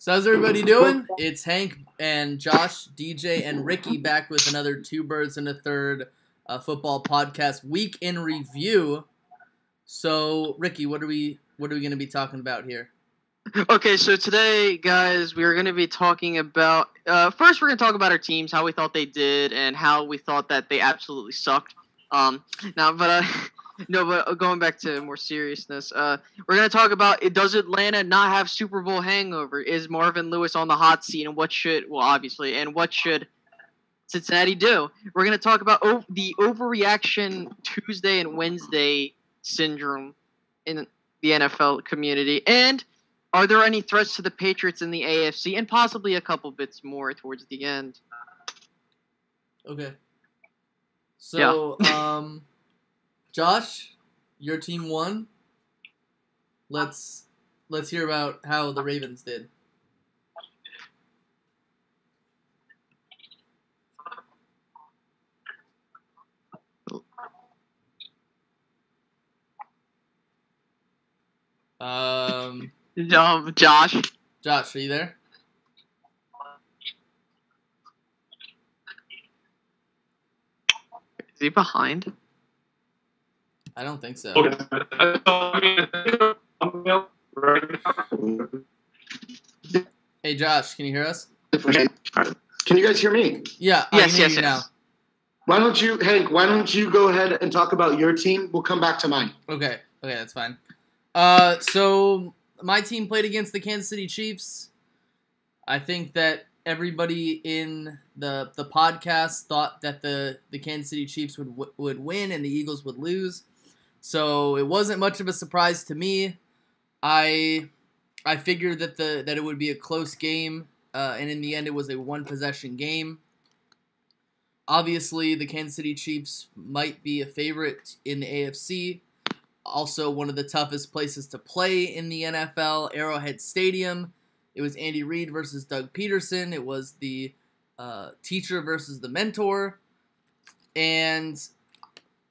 So how's everybody doing? It's Hank and Josh, DJ, and Ricky back with another Two Birds and a Third football podcast week in review. So Ricky, what are we going to be talking about here? Okay, so today, guys, we're going to be talking about first we're going to talk about our teams, how we thought they did, and how we thought that they absolutely sucked. But going back to more seriousness, we're going to talk about does Atlanta not have Super Bowl hangover? Is Marvin Lewis on the hot seat, and what should Cincinnati do? We're going to talk about the overreaction Tuesday and Wednesday syndrome in the NFL community, and are there any threats to the Patriots in the AFC, and possibly a couple bits more towards the end. Okay. So, yeah. Josh, your team won. Let's hear about how the Ravens did. Josh. Josh, are you there? Is he behind? I don't think so. Hey, Josh, can you hear us? Can you guys hear me? Yeah, yes, I can hear you now. Why don't you go ahead and talk about your team? We'll come back to mine. Okay, that's fine. So my team played against the Kansas City Chiefs. I think that everybody in the podcast thought that the Kansas City Chiefs would win and the Eagles would lose. So it wasn't much of a surprise to me. I figured that it would be a close game, and in the end it was a one-possession game. Obviously, the Kansas City Chiefs might be a favorite in the AFC. Also, one of the toughest places to play in the NFL, Arrowhead Stadium. It was Andy Reid versus Doug Peterson. It was the teacher versus the mentor. And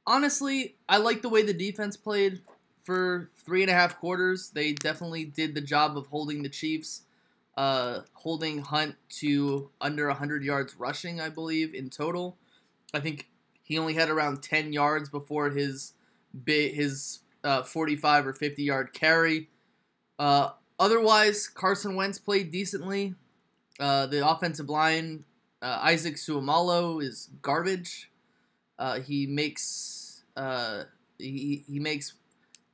honestly, I like the way the defense played for 3.5 quarters. They definitely did the job of holding the Chiefs, holding Hunt to under 100 yards rushing, I believe, in total. I think he only had around 10 yards before his 45 or 50 yard carry. Otherwise, Carson Wentz played decently. The offensive line, Isaac Seumalo is garbage. He makes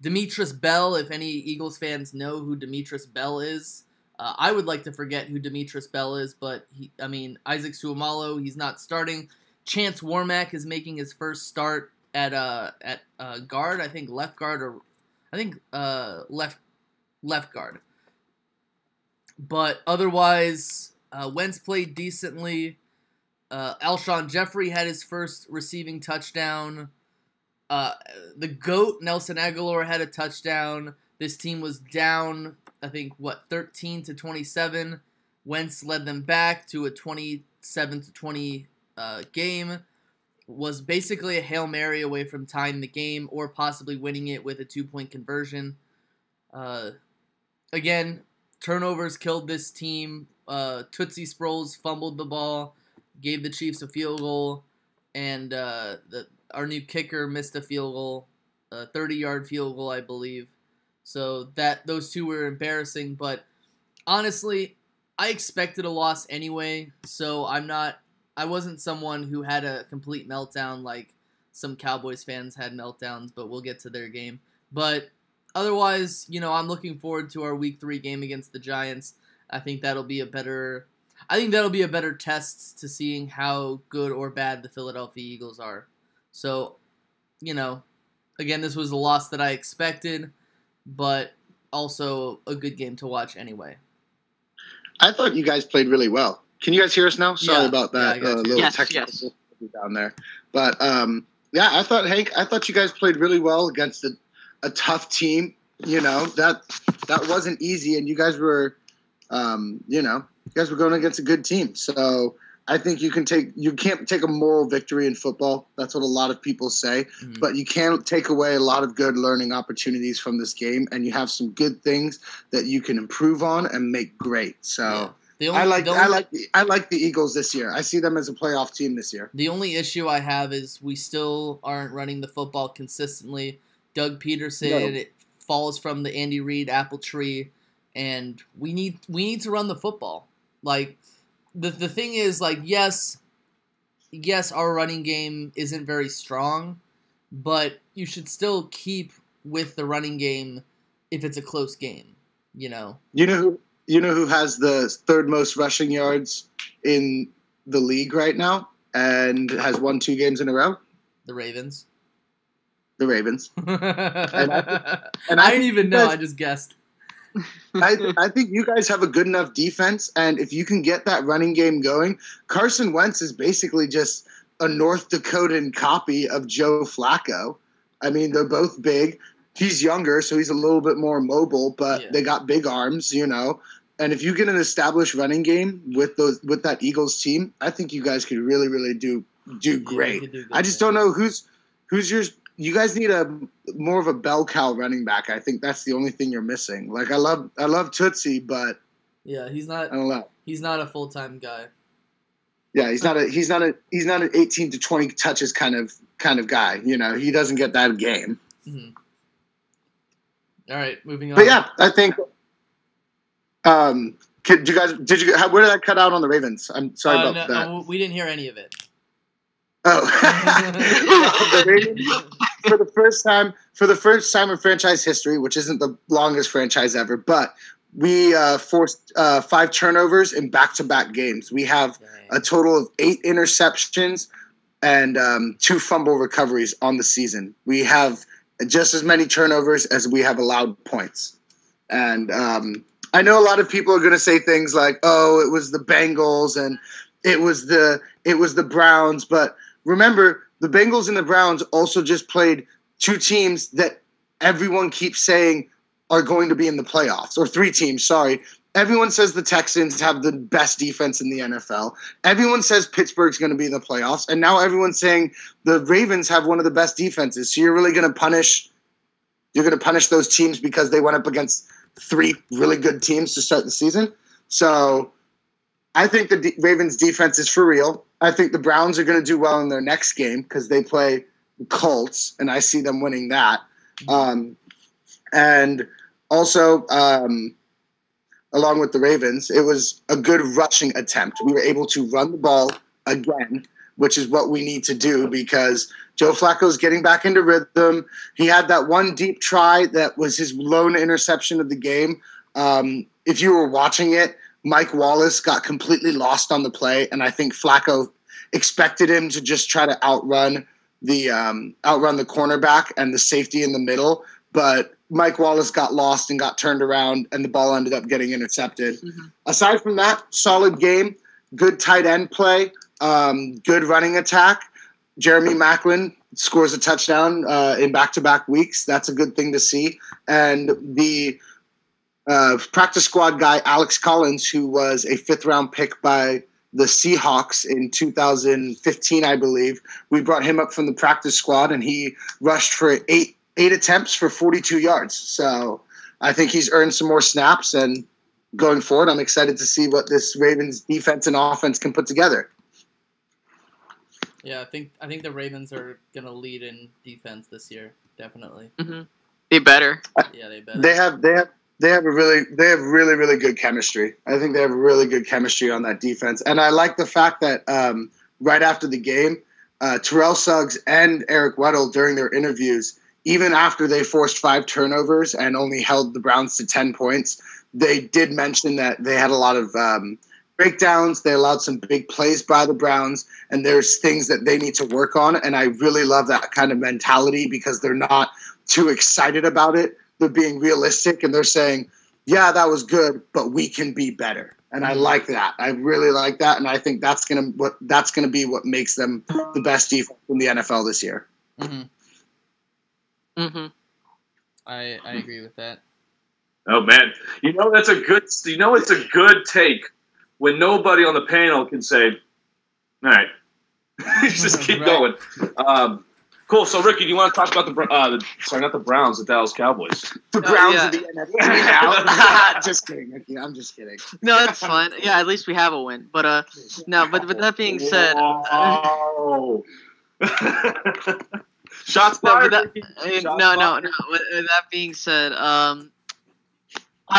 Demetrius Bell, if any Eagles fans know who Demetrius Bell is. I would like to forget who Demetrius Bell is, but Isaac Seumalo, he's not starting. Chance Warmack is making his first start at guard, I think left guard, or I think left guard. But otherwise, Wentz played decently. Alshon Jeffrey had his first receiving touchdown. The GOAT, Nelson Aguilar, had a touchdown. This team was down, I think, 13-27. Wentz led them back to a 27-20 game. Was basically a Hail Mary away from tying the game or possibly winning it with a 2-point conversion. Again, turnovers killed this team. Tootsie Sproles fumbled the ball, gave the Chiefs a field goal, and our new kicker missed a field goal, a 30-yard field goal, I believe. So those two were embarrassing, but honestly, I expected a loss anyway, so I wasn't someone who had a complete meltdown like some Cowboys fans had meltdowns, but we'll get to their game. But otherwise, I'm looking forward to our Week 3 game against the Giants. I think that'll be a better test to seeing how good or bad the Philadelphia Eagles are. So, again, this was a loss that I expected, but also a good game to watch anyway. I thought you guys played really well. Can you guys hear us now? Sorry about that little technical down there. But, I thought you guys played really well against a tough team. That wasn't easy, and you guys were, going against a good team. So I think you can't take a moral victory in football. That's what a lot of people say. Mm-hmm. But you can take away a lot of good learning opportunities from this game, and you have some good things that you can improve on and make great. So I like the Eagles this year. I see them as a playoff team this year. The only issue I have is we still aren't running the football consistently. Doug Peterson it falls from the Andy Reid apple tree, and we need to run the football. Like, the thing is, like, yes, our running game isn't very strong, but you should still keep with the running game if it's a close game, you know? You know who has the third most rushing yards in the league right now and has won 2 games in a row? The Ravens. The Ravens. and I didn't even know. I just guessed. I think you guys have a good enough defense, and if you can get that running game going, Carson Wentz is basically just a North Dakotan copy of Joe Flacco. I mean, they're both big. He's younger, so he's a little bit more mobile, but they got big arms, you know. And if you get an established running game with that Eagles team, I think you guys could really, really do great. I just don't know who's your. You guys need more of a bell cow running back. I think that's the only thing you're missing. Like I love Tootsie, but he's not. I don't know. He's not a full-time guy. Yeah, he's not an 18 to 20 touches kind of guy. You know, he doesn't get that game. Mm-hmm. All right, moving on. But yeah, I think. Where did I cut out on the Ravens? I'm sorry about that. We didn't hear any of it. Oh, the Ravens, for the first time in franchise history, which isn't the longest franchise ever, but we forced 5 turnovers in back-to-back games. We have a total of 8 interceptions and 2 fumble recoveries on the season. We have just as many turnovers as we have allowed points. And I know a lot of people are going to say things like, "Oh, it was the Bengals and it was the Browns," but remember, the Bengals and the Browns also just played 2 teams that everyone keeps saying are going to be in the playoffs, or 3 teams, sorry. Everyone says the Texans have the best defense in the NFL. Everyone says Pittsburgh's going to be in the playoffs, and now everyone's saying the Ravens have one of the best defenses. So you're really going to punish those teams because they went up against 3 really good teams to start the season. So I think the Ravens defense is for real. I think the Browns are going to do well in their next game because they play the Colts, and I see them winning that. And also, along with the Ravens, it was a good rushing attempt. We were able to run the ball again, which is what we need to do because Joe Flacco's getting back into rhythm. He had that one deep try that was his lone interception of the game. If you were watching it, Mike Wallace got completely lost on the play, and I think Flacco expected him to just try to outrun the cornerback and the safety in the middle, but Mike Wallace got lost and got turned around, and the ball ended up getting intercepted. Mm-hmm. Aside from that, solid game, good tight end play, good running attack. Jeremy Maclin scores a touchdown in back-to-back weeks. That's a good thing to see. And the practice squad guy, Alex Collins, who was a 5th-round pick by the Seahawks in 2015, I believe. We brought him up from the practice squad, and he rushed for 8 attempts for 42 yards. So I think he's earned some more snaps, and going forward, I'm excited to see what this Ravens defense and offense can put together. Yeah, I think the Ravens are going to lead in defense this year, definitely. Mm-hmm. They better. Yeah, they better. They have really, really good chemistry. I think they have really good chemistry on that defense. And I like the fact that right after the game, Terrell Suggs and Eric Weddle, during their interviews, even after they forced 5 turnovers and only held the Browns to 10 points, they did mention that they had a lot of breakdowns. They allowed some big plays by the Browns, and there's things that they need to work on. And I really love that kind of mentality because they're not too excited about it. They're being realistic, and they're saying, yeah, that was good, but we can be better. And I like that. I really like that, and I think that's gonna be what makes them the best defense in the NFL this year. Mm-hmm. Mm-hmm. I agree with that. Oh man, it's a good take when nobody on the panel can say, All right. Just keep going. Cool. So, Ricky, do you want to talk about not the Browns, the Dallas Cowboys? The Browns of the NFL. Just kidding, Ricky. I'm just kidding. No, that's fine. Yeah, at least we have a win. But no. But that being said, shots fired. No. With that being said, I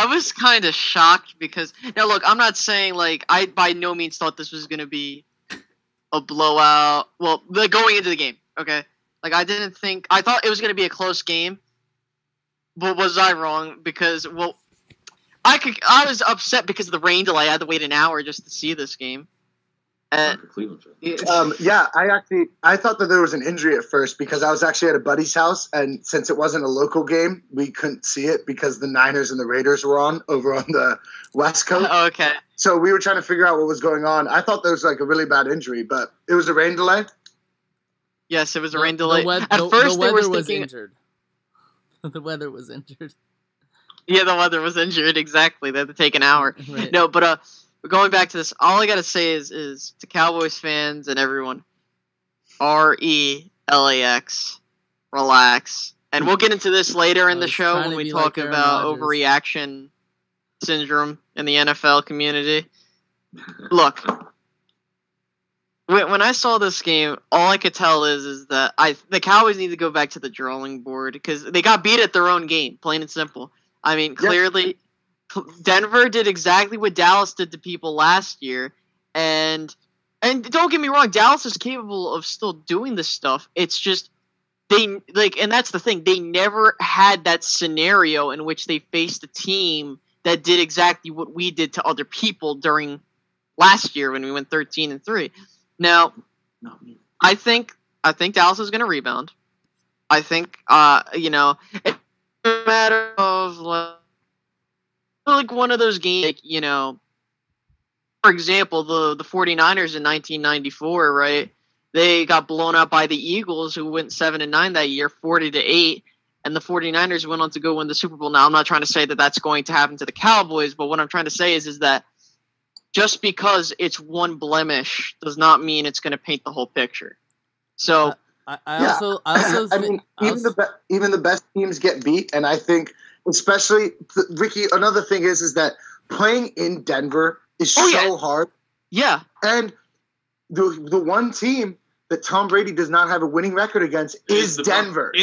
was kind of shocked because now look, I'm not saying like I by no means thought this was gonna be a blowout. Well, going into the game, okay. Like, I thought it was going to be a close game, but was I wrong? Because, well, I was upset because of the rain delay. I had to wait an hour just to see this game. I thought that there was an injury at first because I was actually at a buddy's house, and since it wasn't a local game, we couldn't see it because the Niners and the Raiders were over on the West Coast. Oh, okay. So we were trying to figure out what was going on. I thought there was like a really bad injury, but it was a rain delay. Yes, it was a rain delay. At first, the weather was injured. The weather was injured. Yeah, the weather was injured. Exactly. They had to take an hour. Right. No, but going back to this, all I gotta say is to Cowboys fans and everyone, RELAX, relax. And we'll get into this later in the show when we talk about overreaction syndrome in the NFL community. Look. When I saw this game, all I could tell is that the Cowboys need to go back to the drawing board because they got beat at their own game, plain and simple. I mean, clearly, Denver did exactly what Dallas did to people last year, and don't get me wrong, Dallas is capable of still doing this stuff. It's just and that's the thing, they never had that scenario in which they faced a team that did exactly what we did to other people during last year when we went 13-3. Now, I think Dallas is going to rebound. I think, it's a matter of like one of those games, for example, the 49ers in 1994, right? They got blown out by the Eagles, who went 7-9 that year, 40-8, and the 49ers went on to go win the Super Bowl. Now, I'm not trying to say that that's going to happen to the Cowboys, but what I'm trying to say is that just because it's one blemish does not mean it's going to paint the whole picture. So, even the best teams get beat, and I think, especially Ricky. Another thing is that playing in Denver is so hard. Yeah, and the one team that Tom Brady does not have a winning record against is Denver.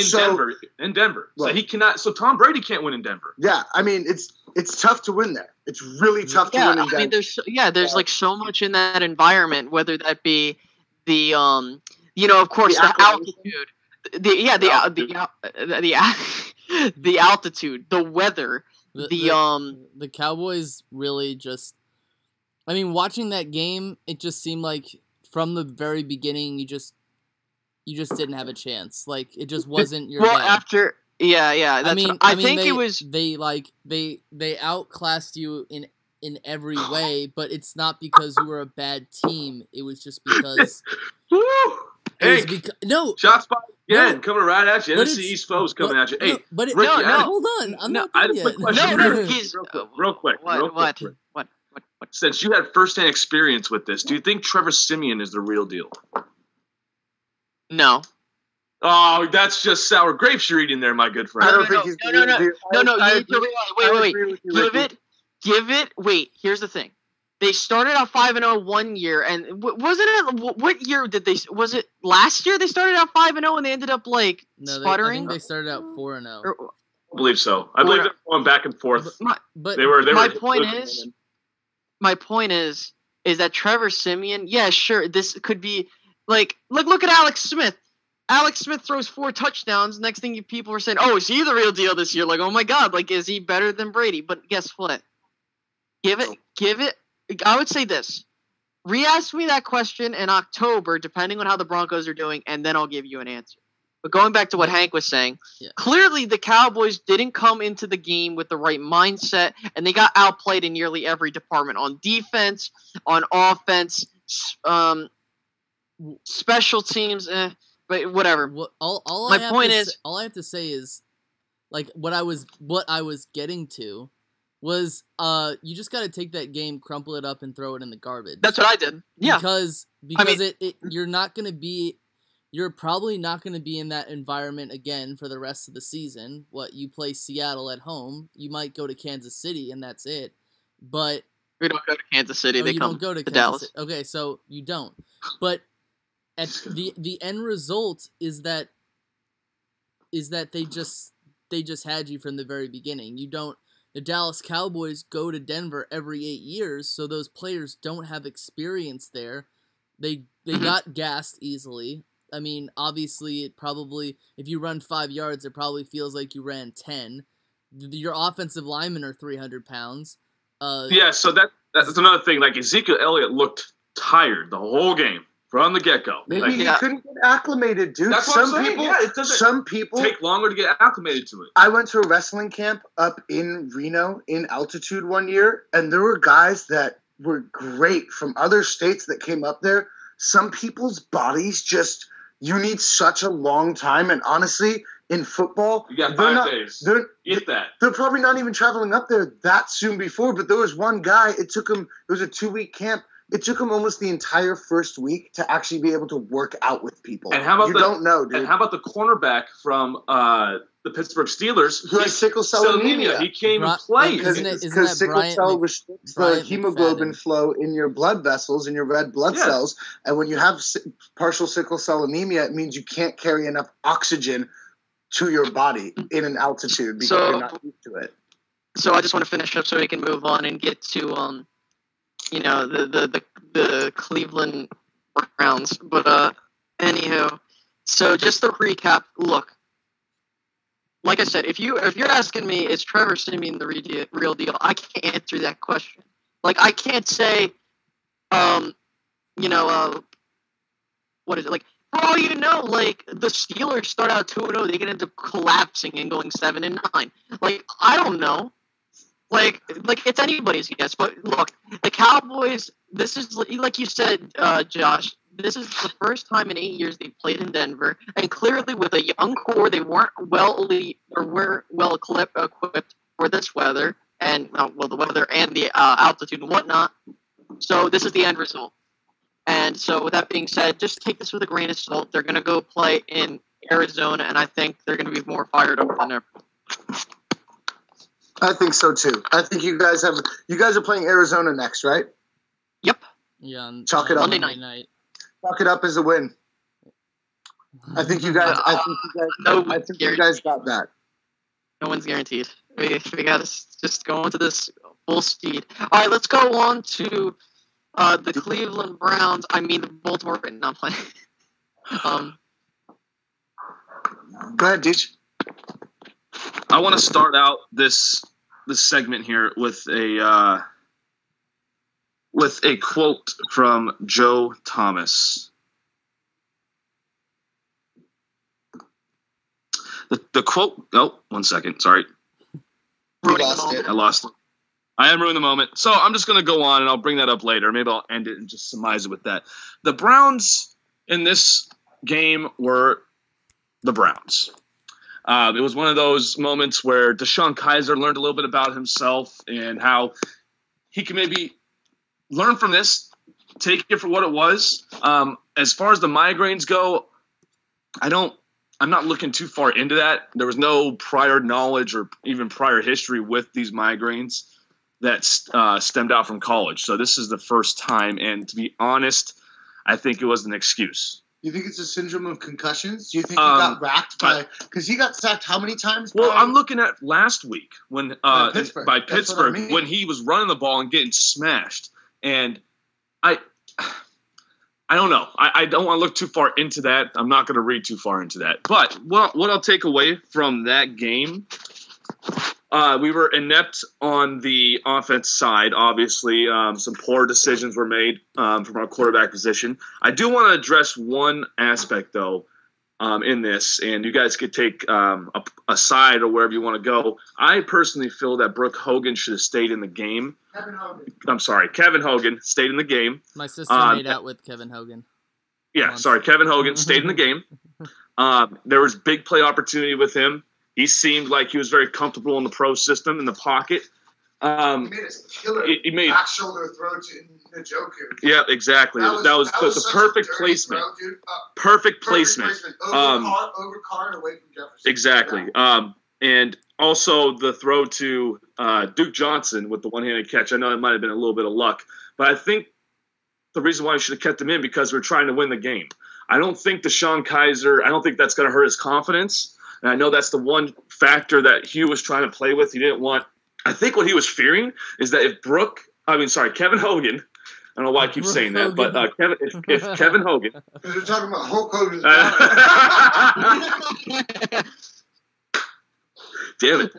In Denver. So he cannot. So Tom Brady can't win in Denver. Yeah, I mean it's tough to win there. It's really tough to win in Denver. I mean, there's like so much in that environment, whether that be the of course the altitude, the altitude, the weather, the Cowboys really just. I mean, watching that game, it just seemed like from the very beginning, you just didn't have a chance. Like it just wasn't your. Well, day. After. Yeah. I think it was they outclassed you in every way, but it's not because you were a bad team. It was just because. Shots fired again, coming right at you. NFC East foes coming at you. Hey, Ricky, hold on. I'm not done yet. Real quick. What? Since you had firsthand experience with this, do you think Trevor Siemian is the real deal? No. Oh, that's just sour grapes you're eating there, my good friend. I don't think he's No. Give it. Wait, here's the thing. They started out 5-0 1 year, and wasn't it? What year did they? Was it last year? They started out 5-0 and they ended up sputtering. I think they started out 4-0. I believe so. I believe they're going back and forth. My point is that Trevor Siemian. Yeah, sure. This could be look at Alex Smith. Alex Smith throws 4 touchdowns. Next thing people are saying, "Oh, is he the real deal this year?" Like, oh my God, is he better than Brady? But guess what? Give it. I would say this. Re-ask me that question in October, depending on how the Broncos are doing, and then I'll give you an answer. But going back to what Hank was saying, clearly the Cowboys didn't come into the game with the right mindset, and they got outplayed in nearly every department. On defense, on offense, special teams, but whatever. All I have to say is, what I was getting to was you just got to take that game, crumple it up, and throw it in the garbage. That's what I did. Yeah, because you're probably not going to be in that environment again for the rest of the season. You play Seattle at home, you might go to Kansas City, and that's it. But we don't go to Kansas City. They don't go to Dallas. City. Okay, so you don't. But at the end result is that they just had you from the very beginning. The Dallas Cowboys go to Denver every 8 years, so those players don't have experience there. They got gassed easily. I mean, obviously, if you run 5 yards, it probably feels like you ran 10. Your offensive linemen are 300 pounds. So that's another thing. Like, Ezekiel Elliott looked tired the whole game from the get-go. Maybe he couldn't get acclimated, dude. That's what I'm saying. Some people take longer to get acclimated to it. I went to a wrestling camp up in Reno in altitude one year, and there were guys that were great from other states that came up there. Some people's bodies just, you need such a long time, and honestly, in football, you got 5 days. They're probably not even traveling up there that soon before, but there was one guy, it was a 2-week camp. It took him almost the entire first week to actually be able to work out with people. And how about don't know, dude. And how about the cornerback from the Pittsburgh Steelers who has sickle cell anemia? He came and played because sickle cell restricts the hemoglobin flow in your blood vessels, in your red blood cells, and when you have partial sickle cell anemia, it means you can't carry enough oxygen to your body in an altitude because you're not used to it. So I just want to finish up so we can move on and get to the Cleveland Browns. But anywho, so just to recap, look, like I said, if you're asking me, is Trevor Siemian the real deal? I can't answer that question. Like, I can't say, what is it? Like, for all you know, like, the Steelers start out 2-0, they get into collapsing and going 7-9. Like, I don't know. Like it's anybody's guess. But look, the Cowboys, this is, like you said, Josh, this is the first time in 8 years they played in Denver, and clearly with a young core, they weren't well equipped for this weather, and the weather and the altitude and whatnot. So this is the end result. And so with that being said, just take this with a grain of salt. They're going to go play in Arizona, and I think they're going to be more fired up than ever. I think so too. I think you guys are playing Arizona next, right? Yep. Yeah. Chalk it up. Monday night. Chalk it up as a win. I think you guys. You guys got that. No one's guaranteed. We got to just go into this full speed. All right, let's go on to the Cleveland Browns. I mean the Baltimore. Not playing. Go ahead, Deej. I want to start out this segment here with a quote from Joe Thomas. The quote. Oh, 1 second. Sorry, I lost it. I am ruining the moment. So I'm just going to go on, and I'll bring that up later. Maybe I'll end it and just surmise it with that. The Browns in this game were the Browns. It was one of those moments where DeShone Kizer learned a little bit about himself and how he can maybe learn from this, take it for what it was. As far as the migraines go, I'm not looking too far into that. There was no prior knowledge or even prior history with these migraines that stemmed out from college. So this is the first time, and to be honest, I think it was an excuse. You think it's a syndrome of concussions? Do you think he got racked because he got sacked how many times? Well, I'm looking at last week when by Pittsburgh when he was running the ball and getting smashed, and I don't know. I don't want to look too far into that. I'm not going to read too far into that. But what I'll take away from that game, we were inept on the offense side, obviously. Some poor decisions were made from our quarterback position. I do want to address one aspect, though, in this, and you guys could take a side or wherever you want to go. I personally feel that Brooke Hogan should have stayed in the game. Kevin Hogan stayed in the game. My sister made out with Kevin Hogan. Yeah, Kevin Hogan stayed in the game. There was big play opportunity with him. He seemed like he was very comfortable in the pro system, in the pocket. He made a killer back shoulder throw to Njoku. Yeah, exactly. That was the perfect placement. Perfect placement. Over Carr and away from Jefferson. Exactly. Yeah. And also the throw to Duke Johnson with the one-handed catch. I know it might have been a little bit of luck, but I think the reason why we should have kept him in because we're trying to win the game. I don't think DeShone Kizer, I don't think that's going to hurt his confidence. And I know that's the one factor that Hugh was trying to play with. He didn't want – I think what he was fearing is that if Kevin Hogan – I don't know why I keep saying that, but if Kevin Hogan – because we're talking about Hulk Hogan's Damn it.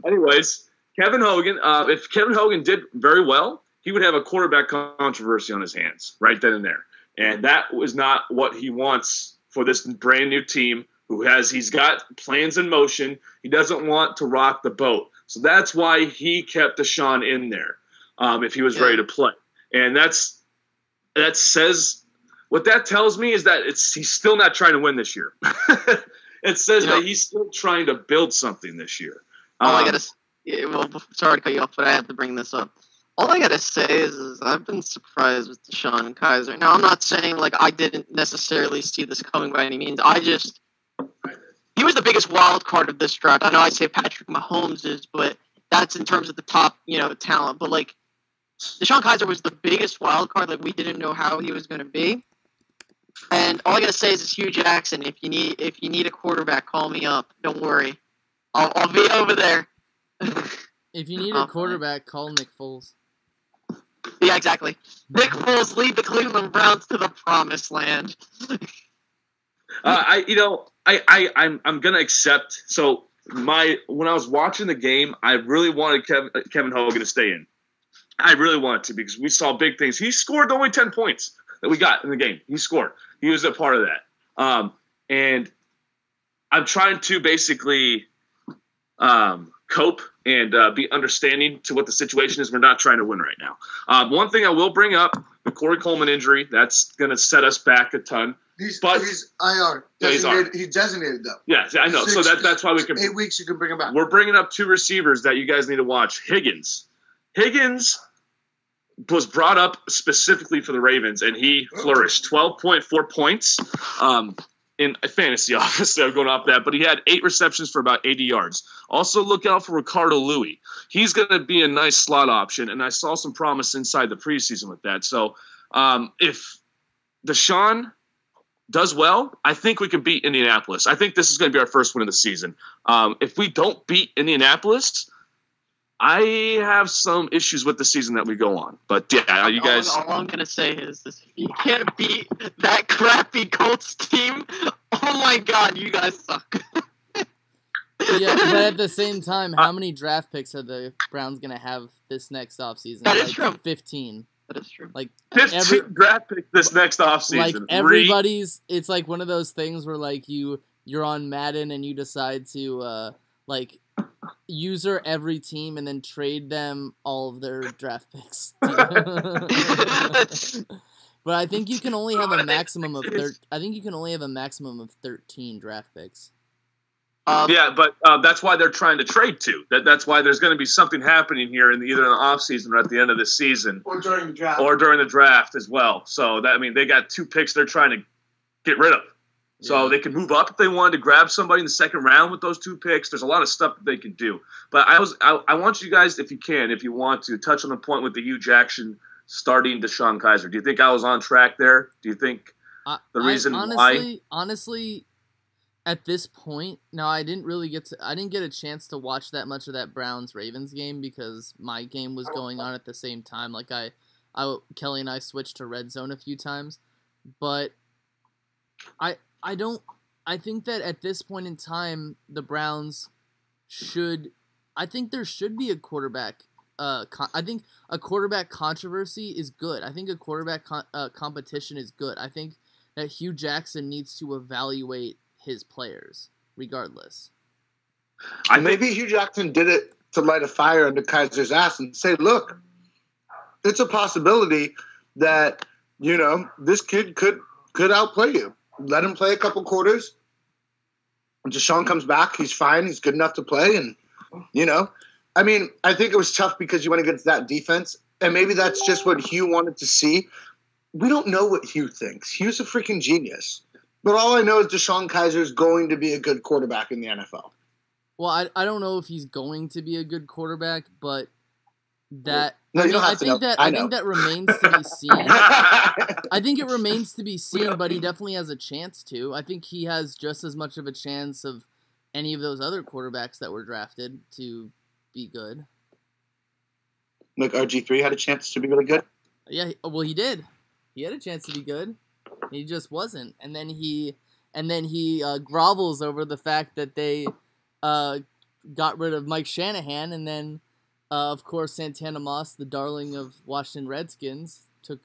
Anyways, Kevin Hogan, if Kevin Hogan did very well, he would have a quarterback controversy on his hands right then and there. And that was not what he wants for this brand new team he's got plans in motion. He doesn't want to rock the boat. So that's why he kept DeShone in there if he was ready to play. And that says what that tells me is that he's still not trying to win this year. It says that he's still trying to build something this year. Sorry to cut you off, but I have to bring this up. All I gotta say is I've been surprised with DeShone Kizer. Now I'm not saying I didn't necessarily see this coming by any means. He was the biggest wild card of this draft. I know I say Patrick Mahomes is, but that's in terms of the top, talent. But DeShone Kizer was the biggest wild card. We didn't know how he was going to be. And all I gotta say is, Hugh Jackson. If you need a quarterback, call me up. Don't worry, I'll be over there. If you need a quarterback, call Nick Foles. Yeah, exactly. Nick Foles lead the Cleveland Browns to the promised land. I'm gonna accept. So when I was watching the game, I really wanted Kevin Hogan to stay in. I really wanted to because we saw big things. He scored only 10 points that we got in the game. He scored. He was a part of that. And I'm trying to basically cope and be understanding to what the situation is. We're not trying to win right now. One thing I will bring up, the Corey Coleman injury, that's going to set us back a ton. He's IR. He's designated, though. Yeah, I know. So that's why we can – 8 weeks you can bring him back. We're bringing up 2 receivers that you guys need to watch. Higgins was brought up specifically for the Ravens, and he flourished. 12.4 points in a fantasy, obviously. I'm going off that. But he had 8 receptions for about 80 yards. Also, look out for Ricardo Louis. He's going to be a nice slot option, and I saw some promise inside the preseason with that. So if DeShone does well, I think we can beat Indianapolis. I think this is going to be our first win of the season. If we don't beat Indianapolis, I have some issues with the season that we go on. But, yeah, you guys... All I'm going to say is this. If you can't beat that crappy Colts team, oh, my God, you guys suck. Yeah, but at the same time, how many draft picks are the Browns going to have this next offseason? That is true. 15. That is true. 15 draft picks this next offseason. Everybody's... It's one of those things where, you're on Madden and you decide to, user every team and then trade them all of their draft picks. But I think you can only have a maximum of 13 draft picks. But that's why they're trying to trade 2. That's why there's going to be something happening here either in the offseason or at the end of this season. Or during the draft. Or during the draft as well. So, they got 2 picks they're trying to get rid of. So they can move up if they wanted to grab somebody in the second round with those 2 picks. There's a lot of stuff that they can do. But I want you guys, if you want to, touch on the point with the Hugh Jackson starting DeShone Kizer. Do you think I was on track there? Do you think the reason why? Honestly, at this point, no, I didn't get a chance to watch that much of that Browns-Ravens game because my game was going on at the same time. Kelly and I switched to Red Zone a few times. But I think that at this point in time, the Browns I think there should be a quarterback. I think a quarterback controversy is good. I think a quarterback competition is good. I think that Hugh Jackson needs to evaluate his players, regardless. Maybe Hugh Jackson did it to light a fire under Kizer's ass and say, look, it's a possibility that, this kid could outplay you. Let him play a couple quarters. When DeShone comes back, he's fine. He's good enough to play. And, I mean, I think it was tough because you went against that defense, and maybe that's just what Hugh wanted to see. We don't know what Hugh thinks. Hugh's a freaking genius. But all I know is DeShone Kizer is going to be a good quarterback in the NFL. Well, I don't know if he's going to be a good quarterback, but that I think that remains to be seen. I think it remains to be seen, but he definitely has a chance to. I think he has just as much of a chance of any of those other quarterbacks that were drafted to be good. Like RG3 had a chance to be really good? Yeah, well, he did. He had a chance to be good. He just wasn't. And then he grovels over the fact that they got rid of Mike Shanahan, and then of course Santana Moss, the darling of Washington Redskins, took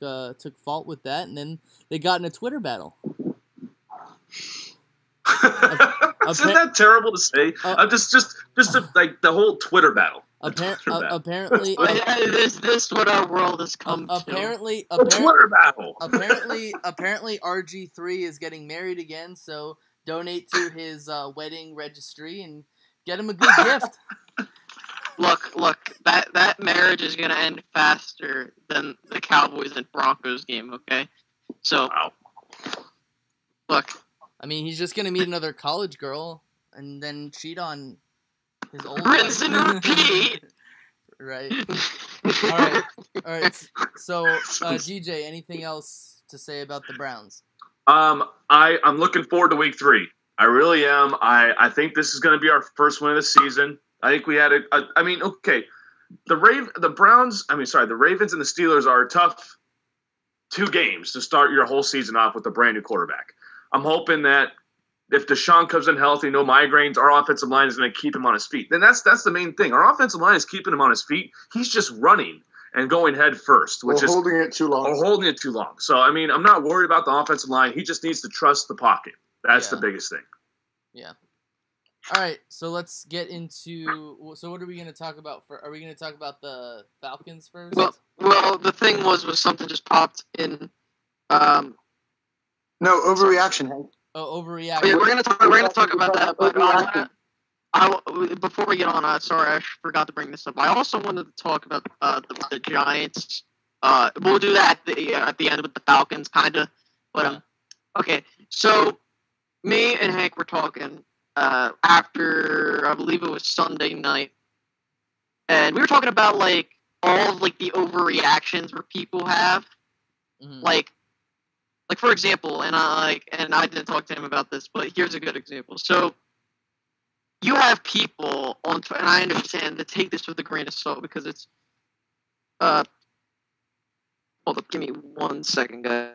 fault with that, and then they got in a Twitter battle. Isn't that terrible to say? I'm just like the whole Twitter battle. Apparently, is this what our world has come to? A Twitter battle. Apparently, RG3 is getting married again, so donate to his wedding registry and get him a good gift. Look, that marriage is gonna end faster than the Cowboys and Broncos game. Okay, so look. I mean, he's just gonna meet another college girl and then cheat on his old rinse and repeat. Right. All right. So, DJ, anything else to say about the Browns? I'm looking forward to Week 3. I really am. I think this is going to be our first win of the season. I think we had the Ravens and the Steelers are tough 2 games to start your whole season off with a brand new quarterback. I'm hoping that if DeShone comes in healthy, no migraines, our offensive line is going to keep him on his feet. Then that's the main thing. Our offensive line is keeping him on his feet. He's just running and going head first, holding it too long. So, I mean, I'm not worried about the offensive line. He just needs to trust the pocket. That's the biggest thing. Yeah. All right, so let's get into. So, what are we going to talk about? Are we going to talk about the Falcons first? Well, the thing was something just popped in. No, overreaction, Hank. Oh, overreaction. Yeah, we're gonna talk about that. But before we get on, sorry, I forgot to bring this up. I also wanted to talk about the Giants. We'll do that at the end with the Falcons, kind of. But okay. So me and Hank were talking after I believe it was Sunday night, and we were talking about like all of like the overreactions where people have, like for example, and I didn't talk to him about this, but here's a good example. So you have people on, and I understand to take this with a grain of salt because it's, hold up, give me 1 second, guys.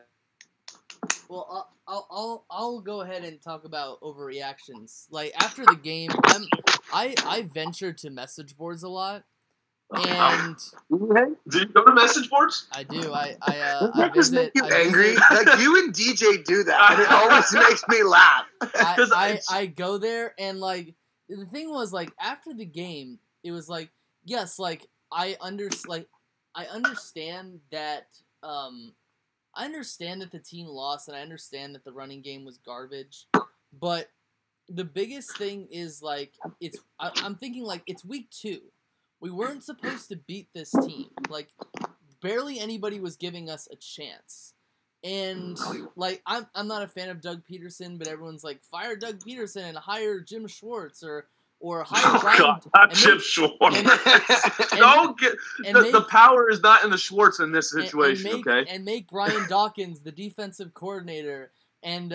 Well, I'll go ahead and talk about overreactions. Like after the game, I venture to message boards a lot. And do you go to message boards? I do. That just make you angry. Like you and DJ do that, and it always makes me laugh. I go there, and like the thing was like after the game, it was like yes, like I understand that I understand that the team lost, and I understand that the running game was garbage, but the biggest thing is like I'm thinking like it's week 2. We weren't supposed to beat this team. Like, barely anybody was giving us a chance. And, like, I'm not a fan of Doug Peterson, but everyone's like, fire Doug Peterson and hire Jim Schwartz or hire Brian. God, not Jim Schwartz. The power is not in the Schwartz in this situation, okay? And make Brian Dawkins the defensive coordinator. And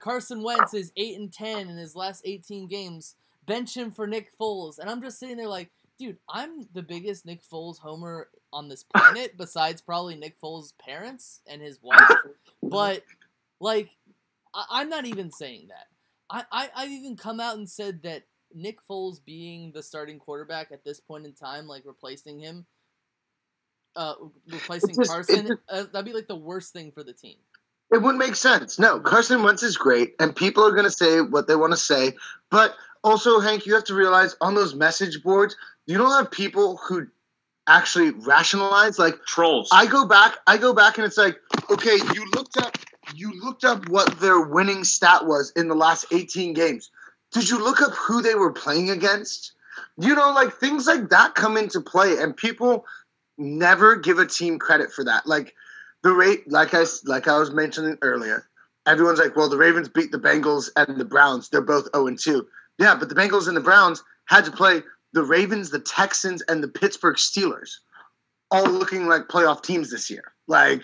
Carson Wentz is 8-10 in his last 18 games. Bench him for Nick Foles. And I'm just sitting there like, dude, I'm the biggest Nick Foles homer on this planet, besides probably Nick Foles' parents and his wife. But, like, I'm not even saying that. I've even come out and said that Nick Foles being the starting quarterback at this point in time, like, replacing Carson, that'd be, like, the worst thing for the team. It wouldn't make sense. No, Carson Wentz is great, and people are going to say what they want to say, but also, Hank, you have to realize on those message boards, you don't have people who actually rationalize like trolls. I go back and it's like, okay, you looked up what their winning stat was in the last 18 games. Did you look up who they were playing against? like things like that come into play, and people never give a team credit for that. Like like I was mentioning earlier, everyone's like, well, the Ravens beat the Bengals and the Browns. They're both 0-2. Yeah, but the Bengals and the Browns had to play the Ravens, the Texans, and the Pittsburgh Steelers, all looking like playoff teams this year. Like,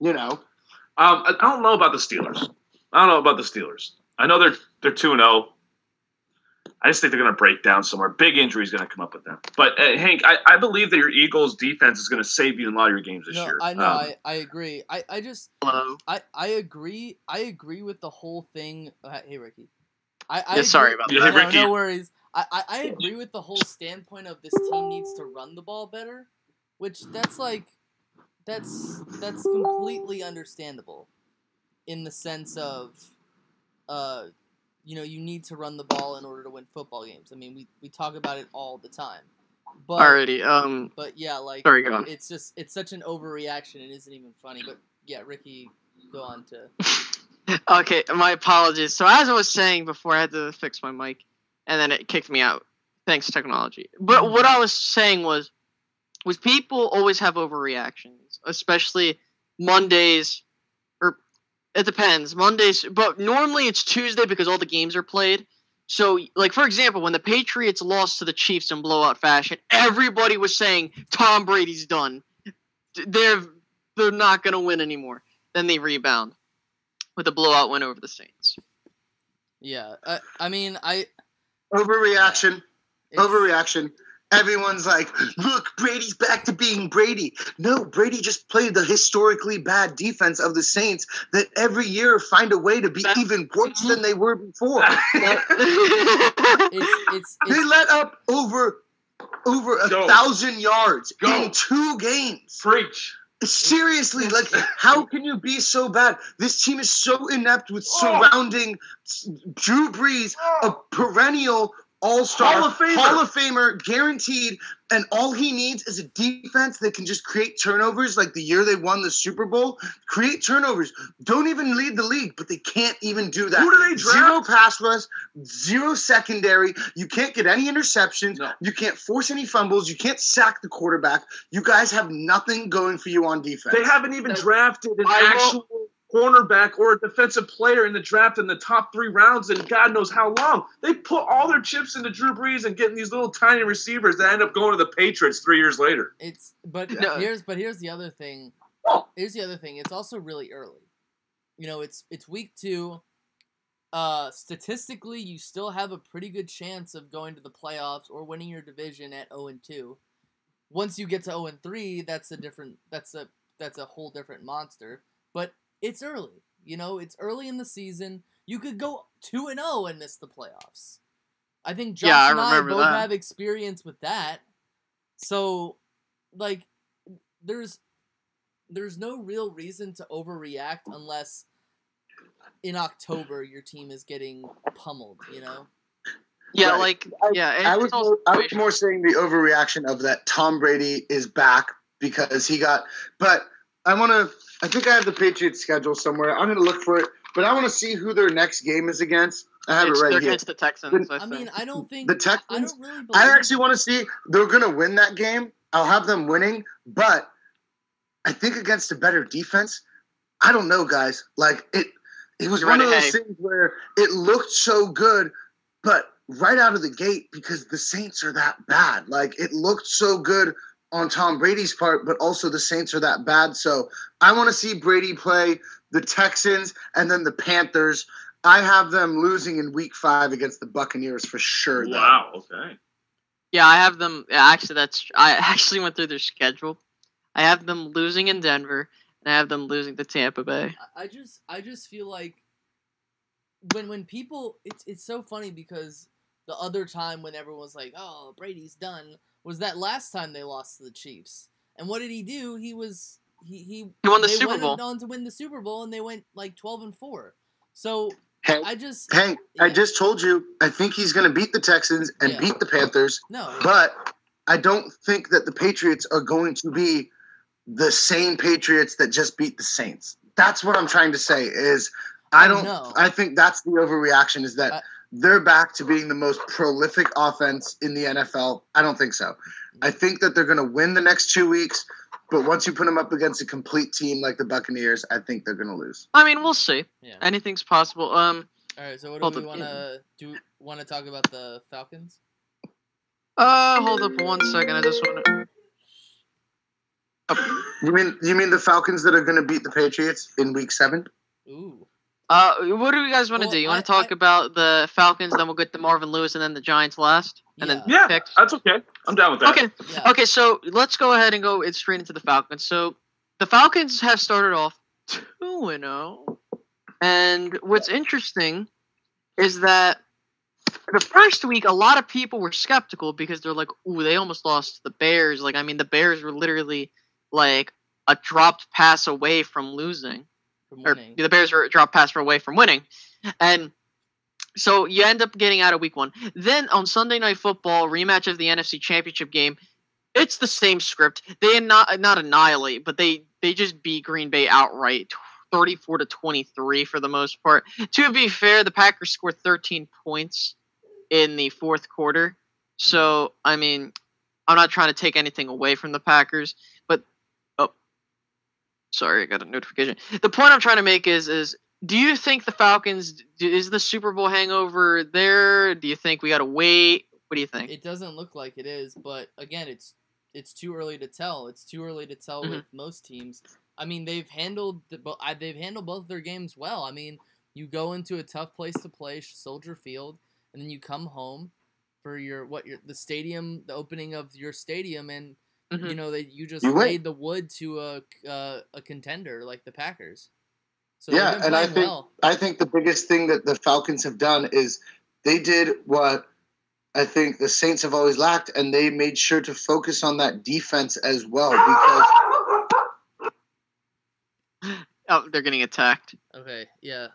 I don't know about the Steelers. I know they're 2-0. I just think they're going to break down somewhere. Big injury is going to come up with them. But, Hank, I believe that your Eagles' defense is going to save you in a lot of your games this year. I know. I agree. I just – I agree. I agree with the whole thing. Hey, Ricky. Sorry about that. No worries. I agree with the whole standpoint of this team needs to run the ball better, which that's completely understandable in the sense of you need to run the ball in order to win football games. I mean, we talk about it all the time. But alrighty, but yeah, like sorry, go on. It's such an overreaction. It isn't even funny. But yeah, Ricky, go on to. Okay, my apologies. So as I was saying before, I had to fix my mic, and then it kicked me out. Thanks, technology. But what I was saying was people always have overreactions, especially Mondays, or it depends, Mondays, but normally it's Tuesday because all the games are played. So, like, for example, when the Patriots lost to the Chiefs in blowout fashion, everybody was saying, Tom Brady's done. They're not going to win anymore. Then they rebound with a blowout win over the Saints. Yeah, I mean, Overreaction. Yeah, overreaction. Everyone's like, look, Brady's back to being Brady. No, Brady just played the historically bad defense of the Saints that every year find a way to be even worse than they were before. They let up over 1,000 yards in 2 games. Preach. Seriously, like, how can you be so bad? This team is so inept with surrounding Drew Brees, a perennial all-star, Hall of Famer, guaranteed, and all he needs is a defense that can just create turnovers like the year they won the Super Bowl. Create turnovers. Don't even lead the league, but they can't even do that. Who do they draft? 0 pass rush, 0 secondary. You can't get any interceptions. No. You can't force any fumbles. You can't sack the quarterback. You guys have nothing going for you on defense. They haven't even drafted an actual cornerback or a defensive player in the draft in the top 3 rounds in God knows how long. They put all their chips into Drew Brees and getting these little tiny receivers that end up going to the Patriots 3 years later. Here's the other thing. Here's the other thing. It's also really early. It's week 2. Statistically, you still have a pretty good chance of going to the playoffs or winning your division at 0-2. Once you get to 0-3, that's a whole different monster. But it's early. It's early in the season. You could go 2-0 and miss the playoffs. I think Josh and I both have experience with that. So, like, there's no real reason to overreact unless in October your team is getting pummeled, Yeah, right. I was more saying the overreaction of that Tom Brady is back because he got – but I think I have the Patriots schedule somewhere. I'm going to look for it, but I want to see who their next game is against. I have it right here. They're against the Texans. I don't think the Texans. I don't really believe I actually want to see they're going to win that game. I'll have them winning, but I think against a better defense. I don't know, guys. Like it was one of those things where it looked so good, but right out of the gate because the Saints are that bad. Like it looked so good on Tom Brady's part, but also the Saints are that bad. So I want to see Brady play the Texans and then the Panthers. I have them losing in week 5 against the Buccaneers for sure. Wow, okay. Yeah, I have them. Actually, I actually went through their schedule. I have them losing in Denver, and I have them losing to Tampa Bay. I just feel like when people, it's so funny because the other time when everyone was like, oh, Brady's done, was that last time they lost to the Chiefs. And what did he do? He won the Super Bowl. They went on to win the Super Bowl, and they went like 12-4. So I just told you, I think he's going to beat the Texans and beat the Panthers. No, but I don't think that the Patriots are going to be the same Patriots that just beat the Saints. That's what I'm trying to say. Is I think that's the overreaction. Is that they're back to being the most prolific offense in the NFL? I don't think so. I think that they're going to win the next 2 weeks, but once you put them up against a complete team like the Buccaneers, I think they're going to lose. I mean, we'll see. Yeah. Anything's possible. All right, so what do we want to do? Want to talk about the Falcons? Hold up 1 second. I just want to. You mean the Falcons that are going to beat the Patriots in Week 7? Ooh. What do you guys want to do? You want to talk about the Falcons, then we'll get to Marvin Lewis, and then the Giants last, and then picks? That's okay. I'm down with that. Okay, okay. So let's go ahead and go straight into the Falcons. So the Falcons have started off 2-0, and what's interesting is that the first week, a lot of people were skeptical because they're like, "Ooh, they almost lost to the Bears." Like, I mean, the Bears were literally like a dropped pass away from losing. Or the Bears were a drop pass away from winning. And so you end up getting out of week 1. Then on Sunday Night Football, rematch of the NFC Championship game, it's the same script. They not annihilate, but they just beat Green Bay outright, 34-23 for the most part. To be fair, the Packers scored 13 points in the fourth quarter. So, I mean, I'm not trying to take anything away from the Packers, but sorry, I got a notification. The point I'm trying to make is do you think the Falcons, is the Super Bowl hangover there? Do you think we got to wait? What do you think? It doesn't look like it is, but again, it's too early to tell. It's too early to tell with most teams. I mean, they've handled both their games well. I mean, you go into a tough place to play, Soldier Field, and then you come home for the opening of your stadium, and you know that you just laid the wood to a contender like the Packers. So yeah, and I think the biggest thing that the Falcons have done is they did what I think the Saints have always lacked, and they made sure to focus on that defense as well because they're getting attacked. Okay, yeah,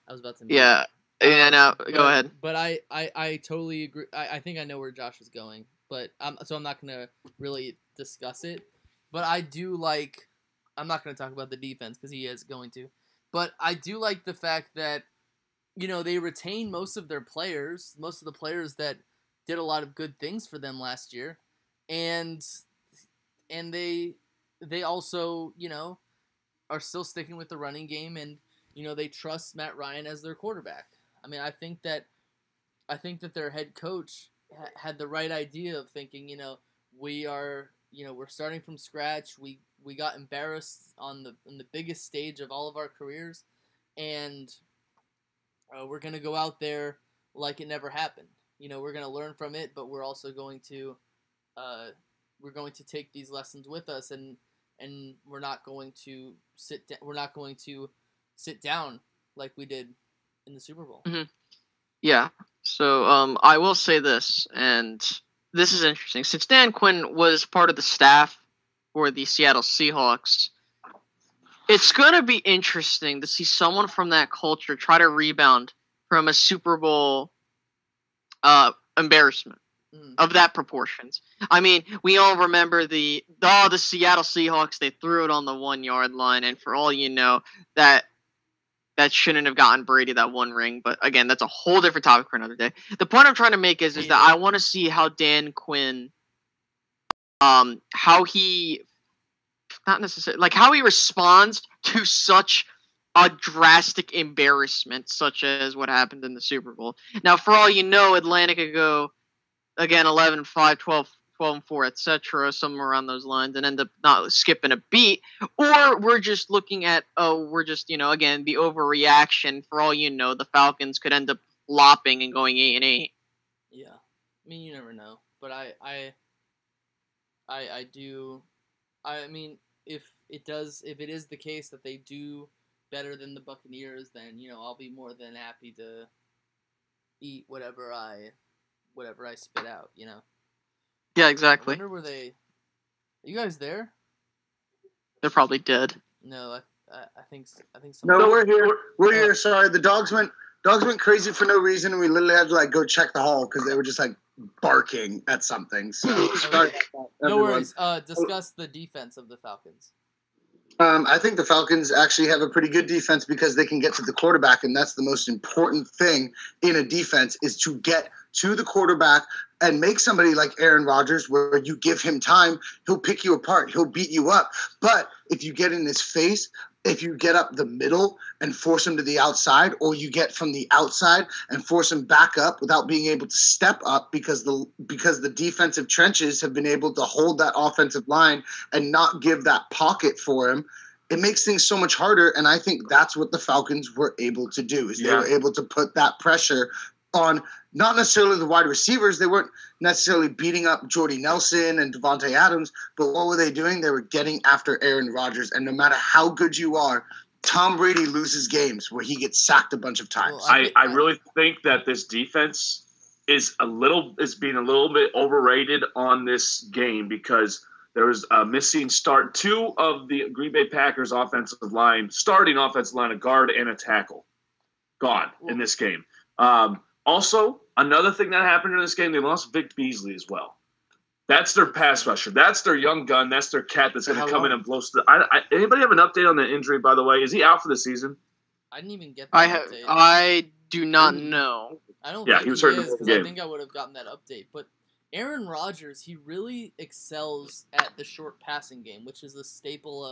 I was about to. Yeah, no, go ahead. But I totally agree. I think I know where Josh is going. But so I'm not going to really discuss it. But I do like – I'm not going to talk about the defense because he is going to. But I do like the fact that, you know, they retain most of their players, most of the players that did a lot of good things for them last year. And they also, you know, are still sticking with the running game and, you know, they trust Matt Ryan as their quarterback. I mean, I think that their head coach – had the right idea of thinking, you know, we're starting from scratch. We got embarrassed on the biggest stage of all of our careers, and we're gonna go out there like it never happened. You know, we're gonna learn from it, but we're also going to take these lessons with us, and we're not going to sit down like we did in the Super Bowl. Mm-hmm. Yeah. So I will say this, and this is interesting. Since Dan Quinn was part of the staff for the Seattle Seahawks, it's going to be interesting to see someone from that culture try to rebound from a Super Bowl embarrassment of that proportions. I mean, we all remember the Seattle Seahawks, they threw it on the 1-yard line, and for all you know, that shouldn't have gotten Brady that one ring, but again, that's a whole different topic for another day. The point I'm trying to make is that I want to see how Dan Quinn, how he responds to such a drastic embarrassment, such as what happened in the Super Bowl. Now, for all you know, Atlanta could go, again, 11-5, 12-4, etc., somewhere around those lines, and end up not skipping a beat, or we're just looking at, again, the overreaction. For all you know, the Falcons could end up flopping and going 8-8. Yeah, I mean, you never know, but I mean, if it is the case that they do better than the Buccaneers, then, you know, I'll be more than happy to eat whatever I spit out, you know. Yeah, exactly. I wonder were they? Are you guys there? They're probably dead. No, I think. No, we're here. We're here. Sorry, the dogs went crazy for no reason, and we literally had to go check the hall because they were just barking at something. So no worries. Discuss the defense of the Falcons. I think the Falcons actually have a pretty good defense because they can get to the quarterback, and that's the most important thing in a defense is to get to the quarterback and make somebody like Aaron Rodgers where you give him time, he'll pick you apart, he'll beat you up. But if you get in his face, if you get up the middle and force him to the outside, or you get from the outside and force him back up without being able to step up because the defensive trenches have been able to hold that offensive line and not give that pocket for him, it makes things so much harder. And I think that's what the Falcons were able to do, is they were able to put that pressure on not necessarily the wide receivers. They weren't necessarily beating up Jordy Nelson and Devontae Adams, but what were they doing? They were getting after Aaron Rodgers. And no matter how good you are, Tom Brady loses games where he gets sacked a bunch of times. Well, I really think that this defense is being a little bit overrated on this game because there was a missing start. 2 of the Green Bay Packers starting offensive line, a guard and a tackle, gone in this game. Also, another thing that happened in this game, they lost Vic Beasley as well. That's their pass rusher. That's their young gun. That's their cat that's going to come in and blow stuff. Anybody have an update on the injury, by the way? Is he out for the season? I didn't even get that update. I do not know. I don't think he is, because I think I would have gotten that update. But Aaron Rodgers, he really excels at the short passing game, which is the staple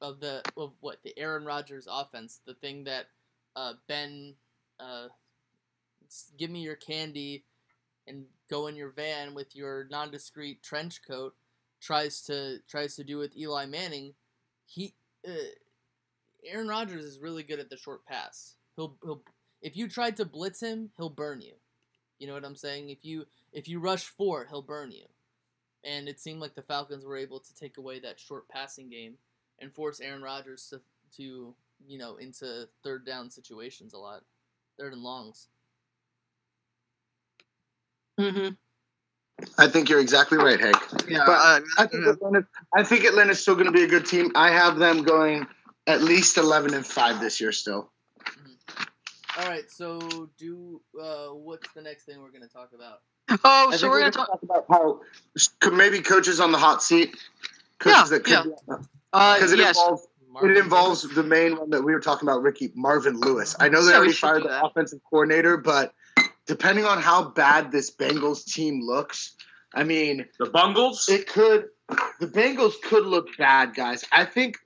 of the Aaron Rodgers offense. The thing that Ben... give me your candy and go in your van with your nondiscreet trench coat tries to do with Eli Manning. Aaron Rodgers is really good at the short pass. He'll if you tried to blitz him, he'll burn you. You know what I'm saying? If you rush 4, he'll burn you. And it seemed like the Falcons were able to take away that short passing game and force Aaron Rodgers to into third down situations a lot. Third and longs. Mm-hmm. I think you're exactly right, Hank. Yeah, but I think Atlanta's still going to be a good team. I have them going at least 11-5 this year still. Mm-hmm. All right, so what's the next thing we're going to talk about? Oh, so we're going to talk about how maybe coaches on the hot seat. Because it involves the main one that we were talking about, Ricky, Marvin Lewis. I know they already fired the offensive coordinator, but depending on how bad this Bengals team looks, I mean... The Bungles? The Bengals could look bad, guys. I think...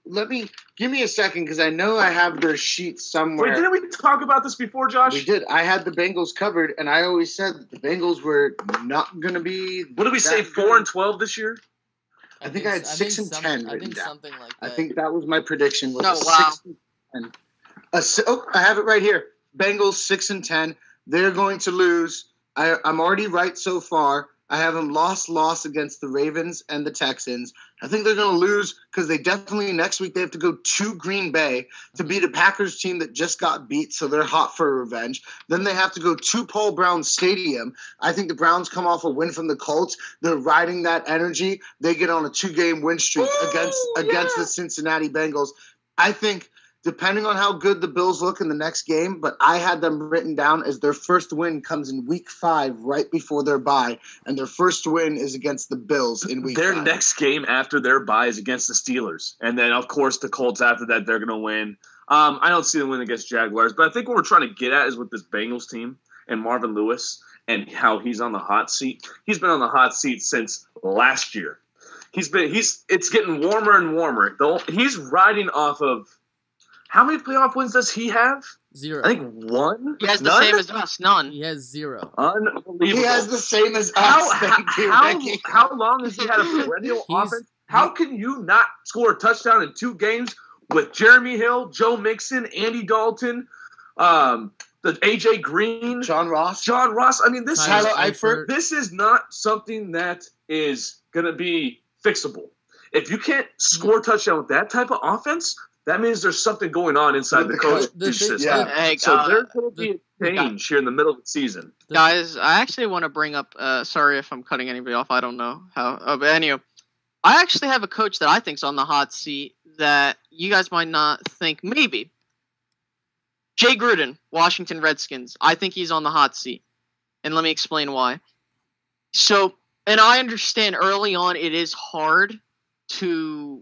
Give me a second, because I know I have their sheet somewhere. Wait, didn't we talk about this before, Josh? We did. I had the Bengals covered, and I always said that the Bengals were not going to be... What did we say, 4-12 this year? I think I had 6-10 I think something like that. I think that was my prediction. Was 6-10. I have it right here. Bengals 6-10. They're going to lose. I'm already right so far. I have them loss against the Ravens and the Texans. I think they're going to lose because they definitely next week they have to go to Green Bay to beat a Packers team that just got beat, so they're hot for revenge. Then they have to go to Paul Brown Stadium. I think the Browns come off a win from the Colts. They're riding that energy. They get on a 2-game win streak against the Cincinnati Bengals. I think depending on how good the Bills look in the next game, but I had them written down as their first win comes in Week 5 right before their bye, and their first win is against the Bills in Week 5. Their next game after their bye is against the Steelers, and then, of course, the Colts after that, they're going to win. I don't see them win against Jaguars, but I think what we're trying to get at is with this Bengals team and Marvin Lewis and how he's on the hot seat. He's been on the hot seat since last year. It's getting warmer and warmer. He's riding off of – how many playoff wins does he have? 0. I think 1. He has the same as us. None. He has 0. Unbelievable. He has the same as us. How long has he had a perennial offense? How can you not score a touchdown in 2 games with Jeremy Hill, Joe Mixon, Andy Dalton, the AJ Green, John Ross? I mean, this Eifert. This is not something that is going to be fixable. If you can't score a touchdown with that type of offense, that means there's something going on inside the coaching system. Yeah. So there's going to be a change here in the middle of the season. Guys, I actually want to bring up, sorry if I'm cutting anybody off, I don't know how. But anyway, I actually have a coach that I think's on the hot seat that you guys might not think, maybe. Jay Gruden, Washington Redskins. I think he's on the hot seat. And let me explain why. So, and I understand early on it is hard to